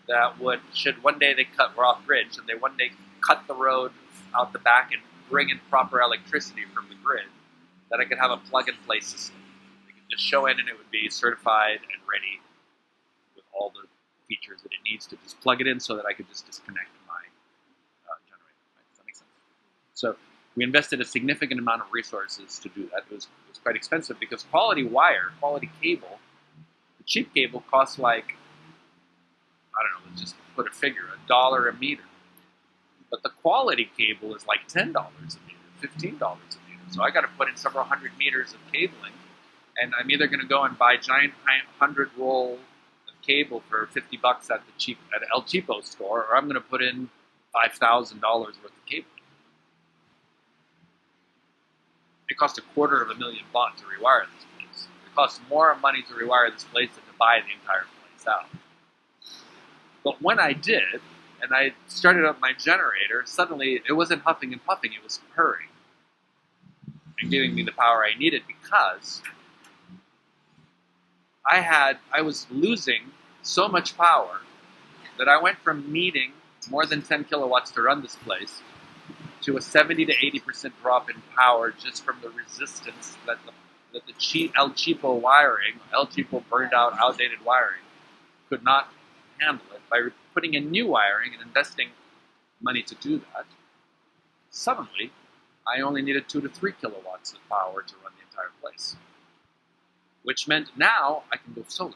Speaker 1: that should one day we're off grid, should they one day cut the road out the back and bring in proper electricity from the grid, that I could have a plug-and-play system. They could just show in and it would be certified and ready with all the features that it needs to just plug it in so that I could just disconnect my generator. Right? Does that make sense? So we invested a significant amount of resources to do that. It was quite expensive because quality wire, quality cable, the cheap cable costs like, I don't know, it's just put a figure, $1 a meter. But the quality cable is like $10 a meter, $15 a meter. So I got to put in several hundred meters of cabling, and I'm either going to go and buy a giant 100-roll of cable for $50 at El Cheapo store, or I'm going to put in $5,000 worth of cable. It cost $250,000 baht to rewire this place. It costs more money to rewire this place than to buy the entire place out. But when I did, and I started up my generator, suddenly it wasn't huffing and puffing, it was purring and giving me the power I needed, because I was losing so much power that I went from needing more than 10 kilowatts to run this place to a 70 to 80% drop in power just from the resistance that the El Cheapo wiring, El Cheapo burned out, outdated wiring, could not handle it. By putting in new wiring and investing money to do that, suddenly I only needed 2 to 3 kilowatts of power to run the entire place. Which meant now I can go solar.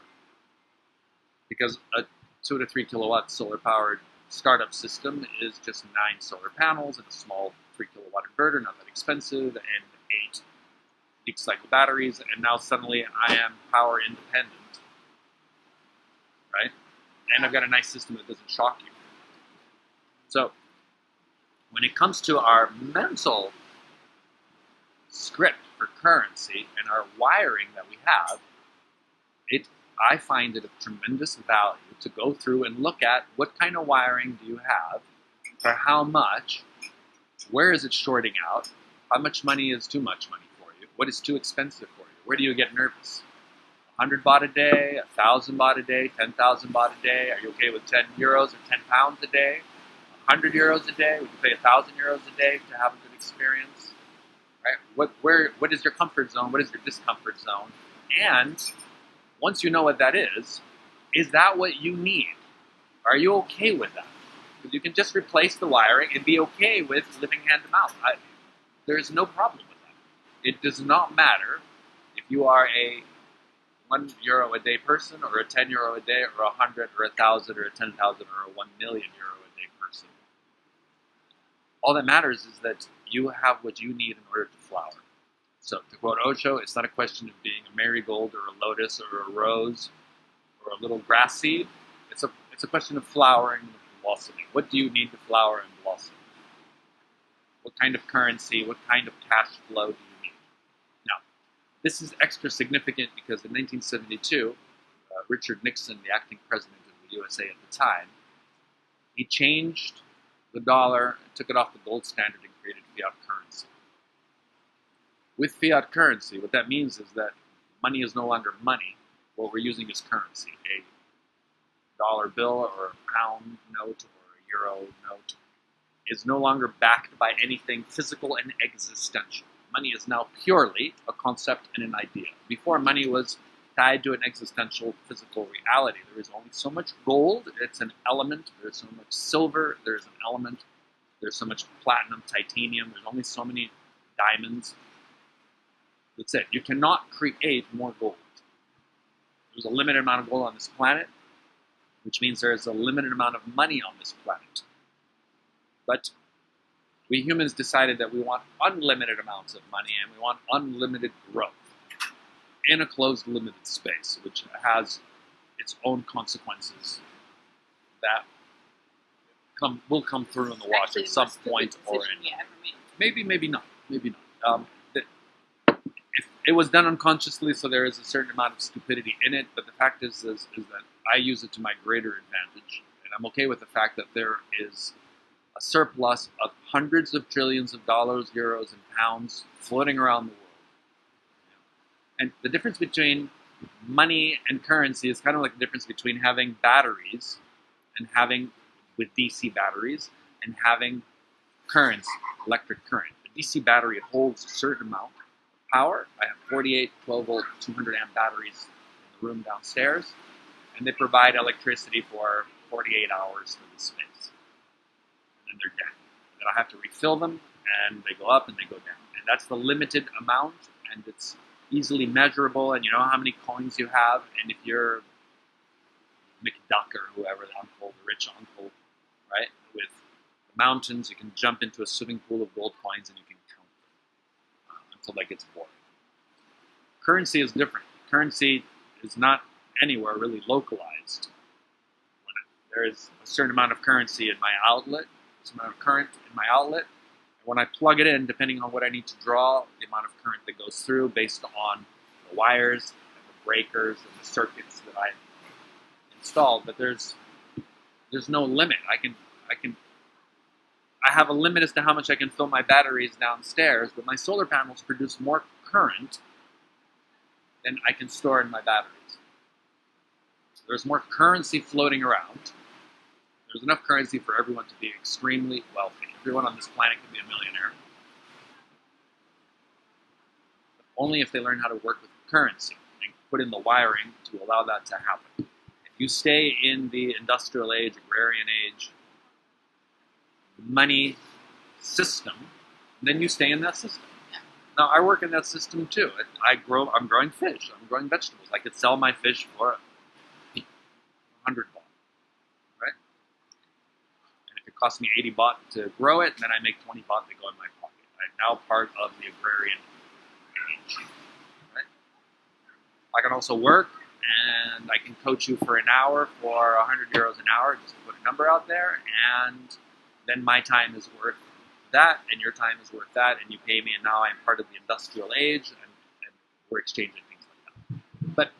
Speaker 1: Because a 2 to 3 kilowatt solar powered startup system is just 9 solar panels and a small 3 kilowatt inverter, not that expensive, and 8 leak cycle batteries, and now suddenly I am power independent, right? And I've got a nice system that doesn't shock you. So, when it comes to our mental script for currency and our wiring that we have, I find it of tremendous value to go through and look at what kind of wiring do you have, for how much, where is it shorting out, how much money is too much money for you, what is too expensive for you, where do you get nervous? 100 baht a day, 1,000 baht a day, 10,000 baht a day, are you okay with 10 euros or 10 pounds a day, 100 euros a day, would you pay 1,000 euros a day to have a good experience? Right? What is your comfort zone, what is your discomfort zone, and once you know what that is that what you need? Are you okay with that? Because you can just replace the wiring and be okay with living hand to mouth. There's no problem with that. It does not matter if you are a €1 a day person, or a €10 a day, or 100, or 1,000, or 10,000, or a 1 million euro a day person. All that matters is that you have what you need in order to flower. So, to quote Osho, it's not a question of being a marigold, or a lotus, or a rose, or a little grass seed. It's a question of flowering and blossoming. What do you need to flower and blossom? What kind of currency, what kind of cash flow do you need? Now, this is extra significant because in 1972, Richard Nixon, the acting president of the USA at the time, he changed the dollar, took it off the gold standard, and created fiat currency. With fiat currency, what that means is that money is no longer money. What we're using is currency. A dollar bill, or a pound note, or a euro note is no longer backed by anything physical and existential. Money is now purely a concept and an idea. Before, money was tied to an existential physical reality. There is only so much gold, it's an element. There's so much silver, there's an element. There's so much platinum, titanium, there's only so many diamonds. That's it. You cannot create more gold. There's a limited amount of gold on this planet, which means there is a limited amount of money on this planet. But we humans decided that we want unlimited amounts of money, and we want unlimited growth in a closed, limited space, which has its own consequences that will come through in the wash at some point, or maybe not. If it was done unconsciously, so there is a certain amount of stupidity in it, but the fact is that I use it to my greater advantage, and I'm okay with the fact that there is a surplus of hundreds of trillions of dollars, euros, and pounds floating around the world. And the difference between money and currency is kind of like the difference between having batteries and having, with DC batteries, and having currents, electric current. The DC battery, it holds a certain amount of power. I have 48 12-volt, 200-amp batteries in the room downstairs, and they provide electricity for 48 hours for the space. And then they're dead. And then I have to refill them, and they go up and they go down. And that's the limited amount, and it's easily measurable, and you know how many coins you have, and if you're McDuck or whoever, the uncle, the rich uncle, right? With the mountains, you can jump into a swimming pool of gold coins and you can count them until that gets boring. Currency is different. Currency is not anywhere really localized. When there is a certain amount of currency in my outlet, a certain amount of current in my outlet, and when I plug it in, depending on what I need to draw, the amount of current that goes through based on the wires and the breakers and the circuits that I installed, but there's no limit. I have a limit as to how much I can fill my batteries downstairs, but my solar panels produce more current than I can store in my batteries. So there's more currency floating around. There's enough currency for everyone to be extremely wealthy. Everyone on this planet can be a millionaire. But only if they learn how to work with currency and put in the wiring to allow that to happen. If you stay in the industrial age, agrarian age, money system, then you stay in that system. Now, I work in that system too. I'm growing fish. I'm growing vegetables. I could sell my fish for 100 baht, right? And if it costs me 80 baht to grow it, then I make 20 baht that go in my pocket. I'm now part of the agrarian age, right? I can also work, and I can coach you for an hour for 100 euros an hour, just to put a number out there, and then my time is worth that, and your time is worth that, and you pay me, and now I'm part of the industrial age, and we're exchanging things like that. But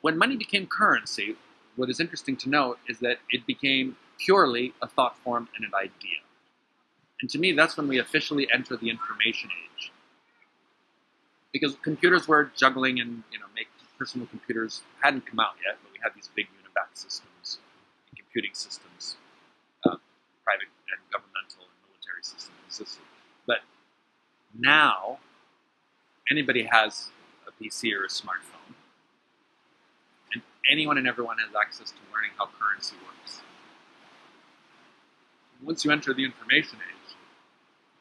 Speaker 1: when money became currency, what is interesting to note is that it became purely a thought form and an idea. And to me, that's when we officially enter the information age. Because computers were juggling and, personal computers hadn't come out yet, but we had these big univac systems and computing systems, private and governmental and military systems existed. But now, anybody has a PC or a smartphone, and anyone and everyone has access to learning how currency works. Once you enter the information age,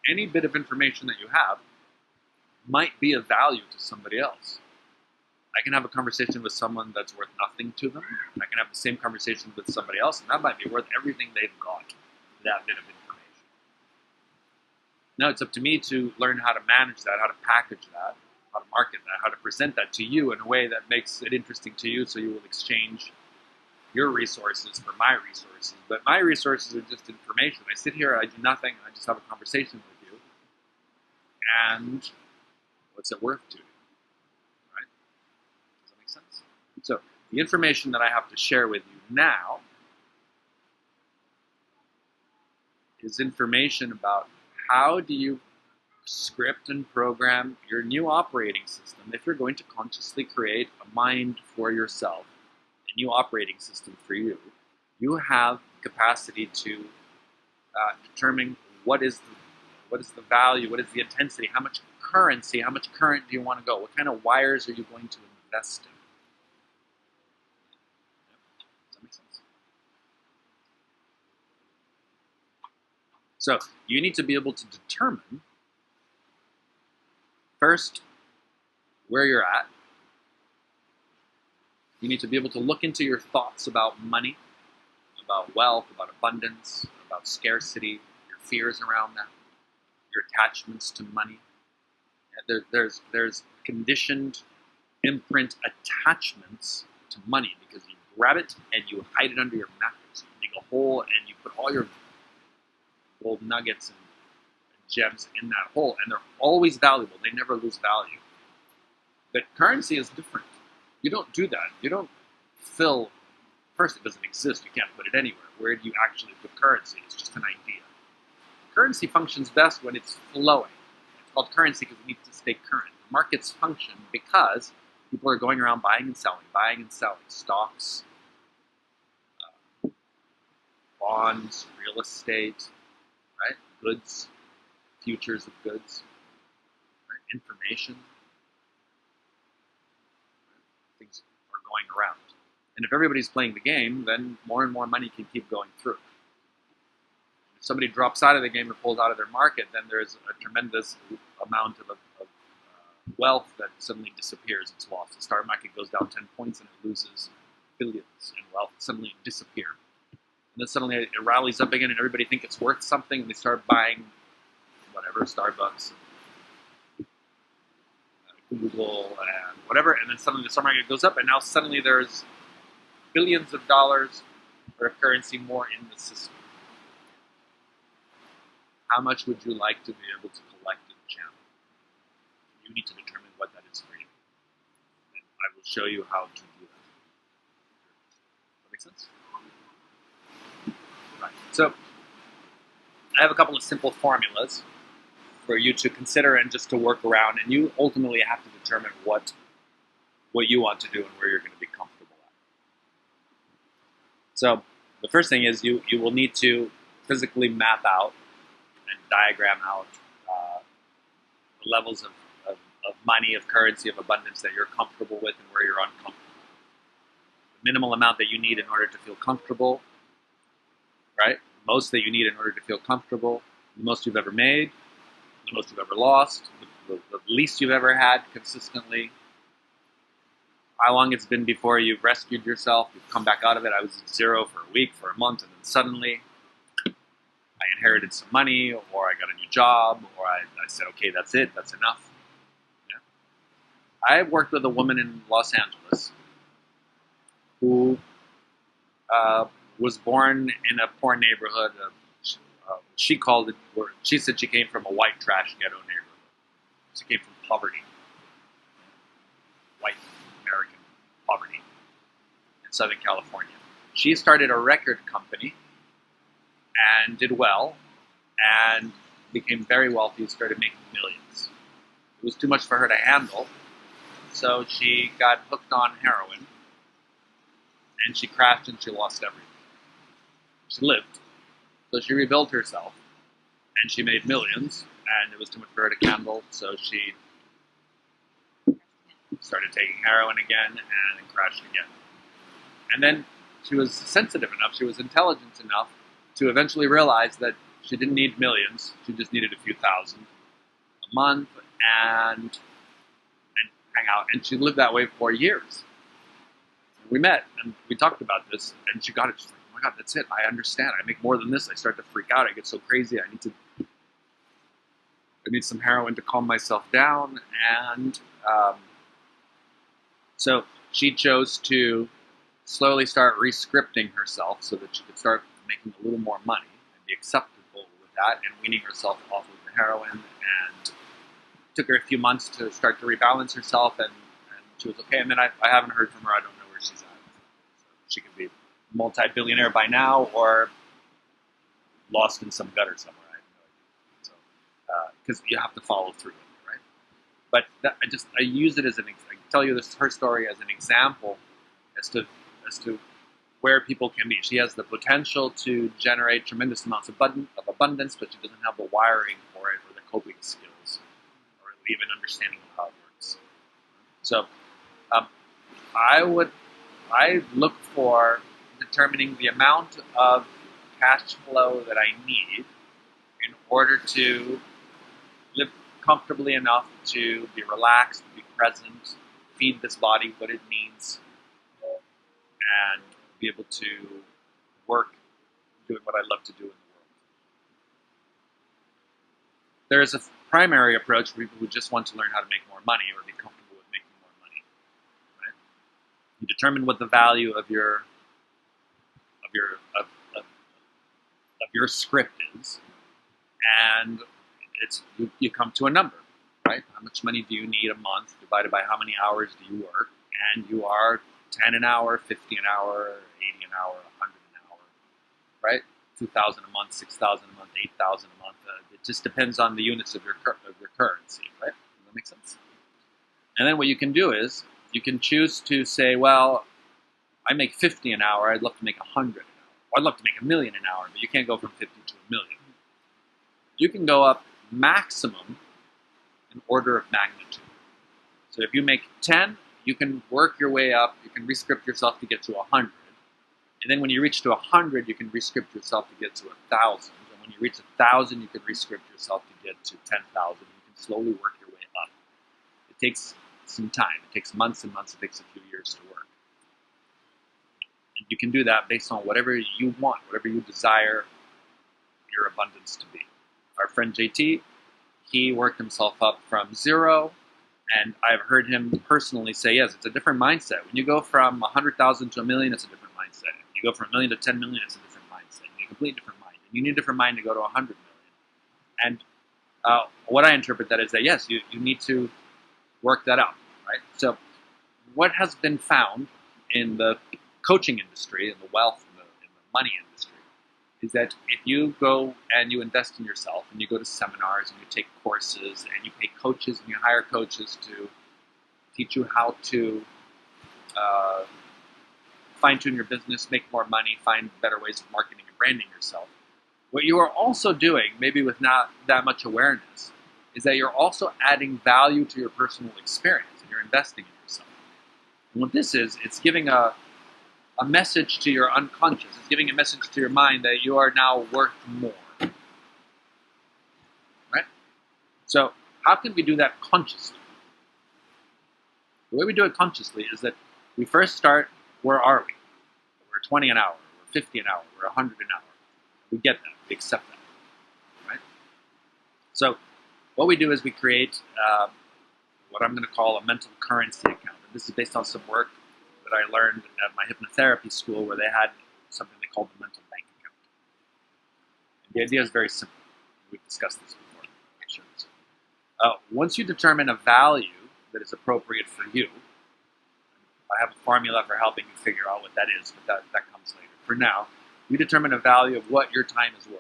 Speaker 1: any bit of information that you have might be of value to somebody else. I can have a conversation with someone that's worth nothing to them. I can have the same conversation with somebody else, and that might be worth everything they've got, that bit of information. Now it's up to me to learn how to manage that, how to package that, how to market that, how to present that to you in a way that makes it interesting to you, so you will exchange your resources for my resources. But my resources are just information. I sit here, I do nothing, I just have a conversation with you. And what's it worth to you? Right? Does that make sense? So the information that I have to share with you now is information about how do you script and program your new operating system if you're going to consciously create a mind for yourself, a new operating system for you. You have capacity to determine what is the value, what is the intensity, how much currency, how much current do you want to go, what kind of wires are you going to invest in. Does that make sense? So you need to be able to determine first where you're at. You need to be able to look into your thoughts about money, about wealth, about abundance, about scarcity, your fears around that, your attachments to money. There's conditioned imprint attachments to money because you grab it and you hide it under your mattress. You dig a hole and you put all your gold nuggets and gems in that hole, and they're always valuable. They never lose value. But currency is different. You don't do that. You don't fill. First, it doesn't exist. You can't put it anywhere. Where do you actually put currency? It's just an idea. Currency functions best when it's flowing. It's called currency because it needs to stay current. Markets function because people are going around buying and selling stocks, bonds, real estate, right? Goods, futures of goods, right? Information. Things are going around. And if everybody's playing the game, then more and more money can keep going through. If somebody drops out of the game or pulls out of their market, then there's a tremendous amount of wealth that suddenly disappears. It's lost. The stock market goes down 10 points and it loses billions in wealth suddenly disappear. And then suddenly it rallies up again and everybody thinks it's worth something and they start buying whatever, Starbucks, Google, and whatever, and then suddenly the stock market goes up and now suddenly there's billions of dollars worth of currency more in the system. How much would you like to be able to collect in the channel? You need to determine what that is for you. And I will show you how to do that. Does that make sense? Right. So I have a couple of simple formulas for you to consider and just to work around, and you ultimately have to determine what you want to do and where you're going to be comfortable at. So the first thing is you will need to physically map out and diagram out the levels of money, of currency, of abundance that you're comfortable with and where you're uncomfortable. The minimal amount that you need in order to feel comfortable, right? Most that you need in order to feel comfortable, the most you've ever made, the most you've ever lost, the least you've ever had consistently, how long it's been before you've rescued yourself, you've come back out of it. I was at zero for a week, for a month, and then suddenly I inherited some money, or I got a new job, or I said, okay, that's it, that's enough. Yeah. I worked with a woman in Los Angeles who was born in a poor neighborhood. She called it, she said she came from a white trash ghetto neighborhood. She came from poverty, white American poverty in Southern California. She started a record company and did well and became very wealthy, started making millions. It was too much for her to handle, so she got hooked on heroin and she crashed and she lost everything. She lived, so she rebuilt herself and she made millions, and it was too much for her to handle, so she started taking heroin again and crashed again. And then she was sensitive enough, she was intelligent enough to eventually realize that she didn't need millions, she just needed a few thousand a month and hang out. And she lived that way for years. We met and we talked about this, and she got it. She's like, oh my God, that's it. I understand. I make more than this. I start to freak out. I get so crazy. I need some heroin to calm myself down. And so she chose to slowly start re-scripting herself so that she could start making a little more money and be acceptable with that, and weaning herself off of the heroin. And it took her a few months to start to rebalance herself, and she was okay. And then I haven't heard from her. I don't know where she's at. So she could be multi-billionaire by now or lost in some gutter somewhere. I have no idea. So, because you have to follow through with it, right? But I use it as I tell you her story as an example as to where people can be. She has the potential to generate tremendous amounts of abundance, but she doesn't have the wiring for it or the coping skills or even understanding of how it works. So I look for determining the amount of cash flow that I need in order to live comfortably enough to be relaxed, be present, feed this body what it needs, and be able to work doing what I love to do in the world. There is a primary approach for people who just want to learn how to make more money or be comfortable with making more money. Right? You determine what the value of your script is, and you come to a number, right? How much money do you need a month divided by how many hours do you work, and you are 10 an hour, 50 an hour, 80 an hour, 100 an hour, right? 2,000 a month, 6,000 a month, 8,000 a month. It just depends on the units of your currency, right? Does that make sense? And then what you can do is you can choose to say, well, I make 50 an hour. I'd love to make 100 an hour. Or I'd love to make $1 million an hour, but you can't go from 50 to $1 million. You can go up maximum in order of magnitude. So if you make 10, you can work your way up. You can re-script yourself to get to 100. And then when you reach to 100, you can re-script yourself to get to 1,000. And when you reach 1,000, you can re-script yourself to get to 10,000. You can slowly work your way up. It takes some time. It takes months and months. It takes a few years to work. And you can do that based on whatever you want, whatever you desire your abundance to be. Our friend JT, he worked himself up from zero, and I've heard him personally say, yes, it's a different mindset. When you go from 100,000 to a million, it's a different mindset. When you go from a million to 10 million, it's a different mindset. You need a completely different mind. And you need a different mind to go to 100 million. And what I interpret that is that, yes, you need to work that out, right? So what has been found in the coaching industry, in the wealth, in the money industry, is that if you go and you invest in yourself and you go to seminars and you take courses and you pay coaches and you hire coaches to teach you how to fine-tune your business, make more money, find better ways of marketing and branding yourself, what you are also doing, maybe with not that much awareness, is that you're also adding value to your personal experience and you're investing in yourself. And what this is, it's giving a message to your unconscious. It's giving a message to your mind that you are now worth more. Right? So how can we do that consciously? The way we do it consciously is that we first start, where are we? We're 20 an hour, we're 50 an hour, we're 100 an hour. We get that, we accept that. Right? So what we do is we create what I'm going to call a mental currency account. And this is based on some work that I learned at my hypnotherapy school, where they had something they called the mental bank account. And the idea is very simple. We've discussed this before. Once you determine a value that is appropriate for you, I have a formula for helping you figure out what that is, but that comes later. For now, you determine a value of what your time is worth.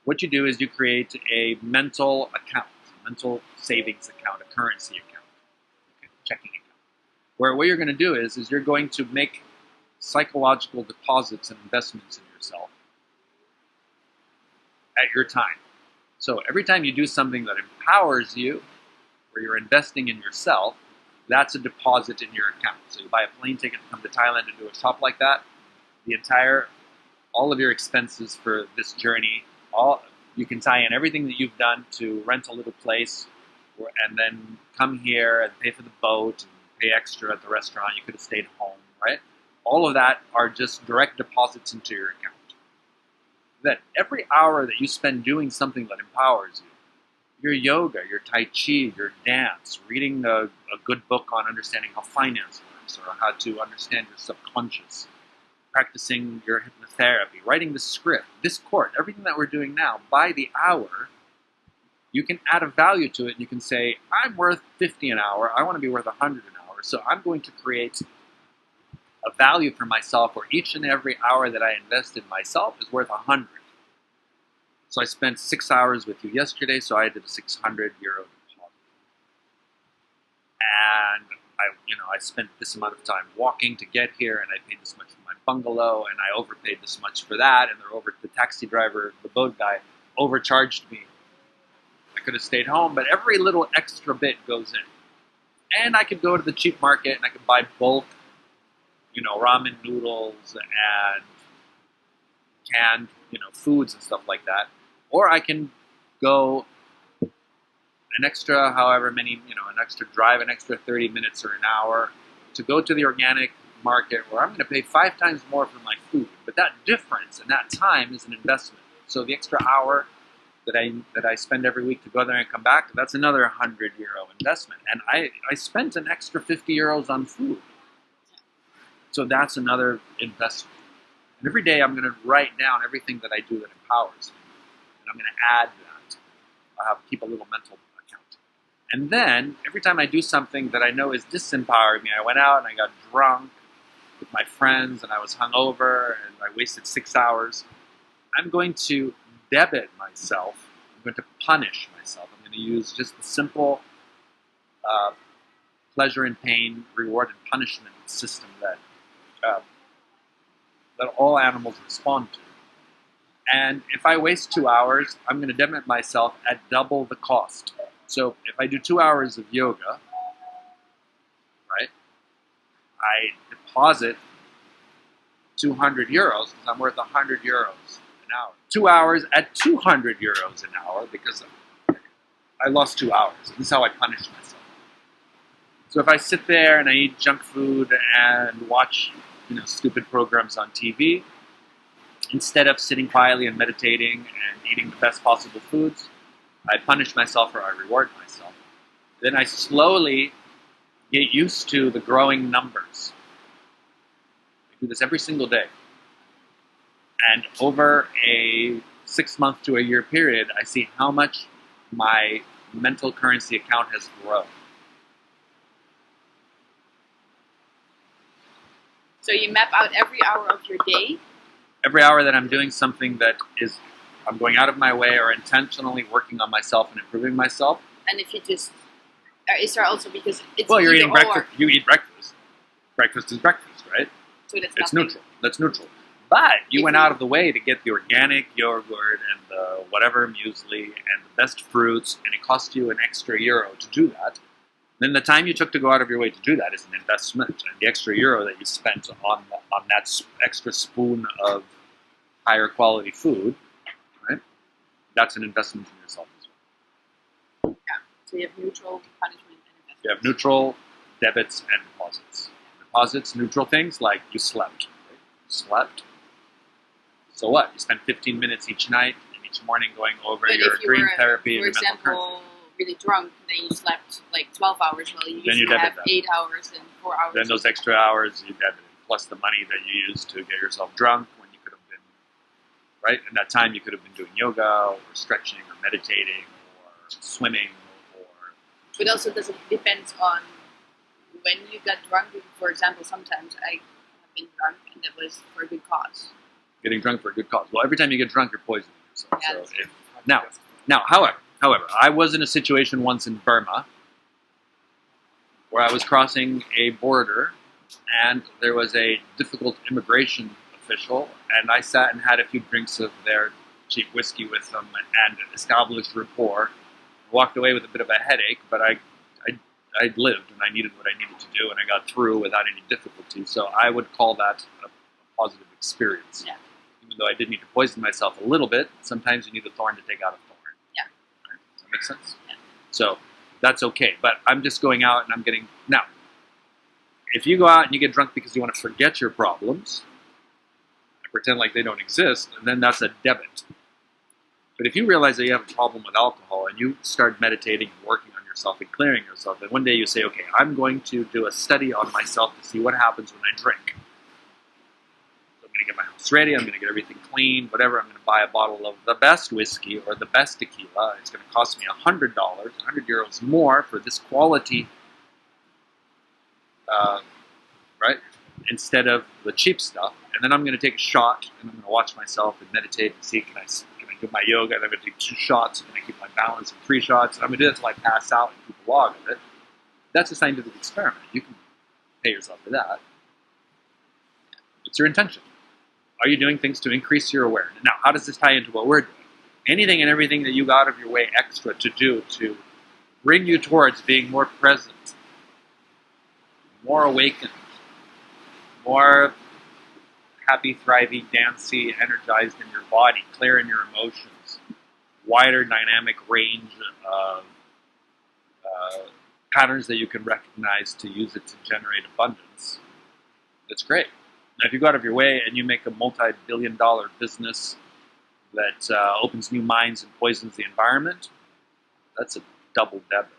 Speaker 1: What you do is you create a mental account, a mental savings account, a currency account, okay, checking account. Where what you're going to do is you're going to make psychological deposits and investments in yourself at your time. So every time you do something that empowers you, where you're investing in yourself, that's a deposit in your account. So you buy a plane ticket to come to Thailand and do a shop like that, all of your expenses for this journey, you can tie in everything that you've done to rent a little place and then come here and pay for the boat and pay extra at the restaurant. You could have stayed home, right? All of that are just direct deposits into your account. Then every hour that you spend doing something that empowers you, your yoga, your tai chi, your dance, reading a good book on understanding how finance works or how to understand your subconscious, practicing your hypnotherapy, writing the script, this course, everything that we're doing now, by the hour, you can add a value to it and you can say, I'm worth 50 an hour, I want to be worth 100 an hour, so I'm going to create a value for myself where each and every hour that I invest in myself is worth 100. So I spent 6 hours with you yesterday, so I did a 600 euro deposit. And I spent this amount of time walking to get here, and I paid this much for my bungalow, and I overpaid this much for that, and the taxi driver, the boat guy, overcharged me. I could have stayed home, but every little extra bit goes in. And I could go to the cheap market, and I could buy bulk, ramen noodles and canned, foods and stuff like that. Or I can go an extra, however many, an extra drive, an extra 30 minutes or an hour to go to the organic market where I'm going to pay 5 times more for my food. But that difference and that time is an investment. So the extra hour that I spend every week to go there and come back, that's another 100 euro investment. And I spent an extra 50 euros on food. So that's another investment. And every day I'm going to write down everything that I do that empowers me. And I'm going to add that. I'll keep a little mental account. And then every time I do something that I know is disempowering me, I went out and I got drunk with my friends and I was hungover and I wasted 6 hours, I'm going to debit myself. I'm going to punish myself. I'm going to use just the simple pleasure and pain, reward and punishment system that all animals respond to. And if I waste 2 hours, I'm going to debit myself at double the cost. So if I do 2 hours of yoga, right, I deposit 200 euros because I'm worth 100 euros an hour. 2 hours at 200 euros an hour because I lost 2 hours. This is how I punish myself. So if I sit there and I eat junk food and watch, stupid programs on TV. Instead of sitting quietly and meditating and eating the best possible foods, I punish myself or I reward myself. Then I slowly get used to the growing numbers. I do this every single day. And over a 6-month to a year period, I see how much my mental currency account has grown.
Speaker 3: So you map out every hour of your day?
Speaker 1: Every hour that I'm doing something that is, I'm going out of my way or intentionally working on myself and improving myself.
Speaker 3: And if you just, is there also, because it's
Speaker 1: well, you're eating
Speaker 3: either
Speaker 1: breakfast.
Speaker 3: or.
Speaker 1: You eat breakfast. Breakfast is breakfast, right?
Speaker 3: So that's
Speaker 1: It's
Speaker 3: nothing.
Speaker 1: neutral. That's neutral. But you
Speaker 3: If
Speaker 1: went
Speaker 3: you-
Speaker 1: out of the way to get the organic yogurt and the whatever muesli and the best fruits, and it cost you an extra euro to do that. Then the time you took to go out of your way to do that is an investment, and the extra euro that you spent on that extra spoon of higher quality food, right? That's an investment in yourself as well.
Speaker 3: So you have neutral, punishment, and investment.
Speaker 1: You have neutral, debits, and deposits. Deposits, neutral things like you slept. Right? You slept. So what? You spend 15 minutes each night and each morning going over
Speaker 3: But
Speaker 1: your
Speaker 3: if you
Speaker 1: dream
Speaker 3: were,
Speaker 1: therapy
Speaker 3: for
Speaker 1: and your mental currency.
Speaker 3: example, really drunk, then you slept like 12 hours, well, you
Speaker 1: Then you
Speaker 3: usually
Speaker 1: debit
Speaker 3: have
Speaker 1: that.
Speaker 3: 8 hours and 4 hours.
Speaker 1: Then those extra hours you debit, plus the money that you used to get yourself drunk when you could have been, right? In that time you could have been doing yoga or stretching or meditating or swimming or...
Speaker 3: But also it depends on when you got drunk. For example, sometimes I have been drunk and that was for a good cause.
Speaker 1: Getting drunk for a good cause. Well, every time you get drunk, you're poisoning yourself.
Speaker 3: Yeah,
Speaker 1: So
Speaker 3: that's true.
Speaker 1: now, however, I was in a situation once in Burma where I was crossing a border and there was a difficult immigration official, and I sat and had a few drinks of their cheap whiskey with them and established rapport. Walked away with a bit of a headache, but I lived and I needed what I needed to do, and I got through without any difficulty. So I would call that a positive experience.
Speaker 3: Yeah.
Speaker 1: Even though I did need to poison myself a little bit, sometimes you need a thorn to take out a thorn.
Speaker 3: Yeah.
Speaker 1: Right? Does that make sense?
Speaker 3: Yeah.
Speaker 1: So that's okay. But I'm just going out and I'm getting... Now, if you go out and you get drunk because you want to forget your problems and pretend like they don't exist, then that's a debit. But if you realize that you have a problem with alcohol and you start meditating and working on yourself and clearing yourself, and one day you say, okay, I'm going to do a study on myself to see what happens when I drink. So I'm going to get my house ready, I'm going to get everything clean, whatever. I'm going to buy a bottle of the best whiskey or the best tequila. It's going to cost me $100, 100 euros more for this quality, right? Instead of the cheap stuff. And then I'm going to take a shot and I'm going to watch myself and meditate and see, can I do my yoga, and I'm going to do 2 shots, and then I keep my balance in 3 shots, and I'm going to do that until I pass out and keep a log of it. That's a scientific experiment. You can pay yourself for that. It's your intention. Are you doing things to increase your awareness? Now, how does this tie into what we're doing? Anything and everything that you go out of your way extra to do to bring you towards being more present, more awakened, more happy, thriving, dancy, energized in your body, clear in your emotions, wider dynamic range of patterns that you can recognize to use it to generate abundance. That's great. Now, if you go out of your way and you make a multi-billion-dollar business that opens new minds and poisons the environment, that's a double debit.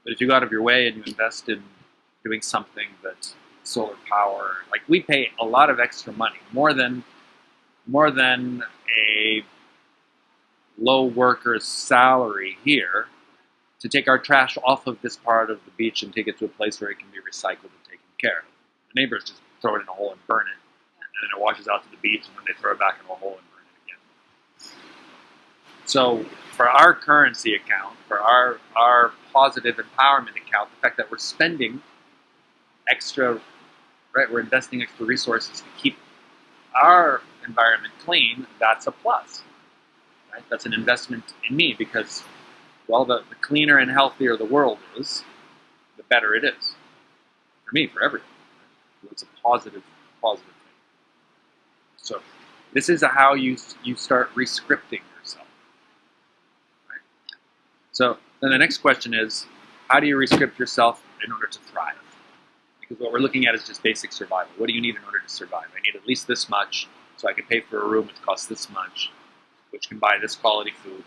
Speaker 1: But if you go out of your way and you invest in doing something that's solar power, like we pay a lot of extra money, more than a low worker's salary here, to take our trash off of this part of the beach and take it to a place where it can be recycled and taken care of. The neighbors just throw it in a hole and burn it, and then it washes out to the beach, and then they throw it back in a hole and burn it again. So for our currency account, for our positive empowerment account, the fact that we're spending extra, right, we're investing extra resources to keep our environment clean, that's a plus. Right? That's an investment in me, because, well, the cleaner and healthier the world is, the better it is. For me, for everyone. It's a positive thing. So this is how you start rescripting yourself. Right? So then the next question is, how do you rescript yourself in order to thrive? Because what we're looking at is just basic survival. What do you need in order to survive? I need at least this much, so I can pay for a room which costs this much, which can buy this quality food.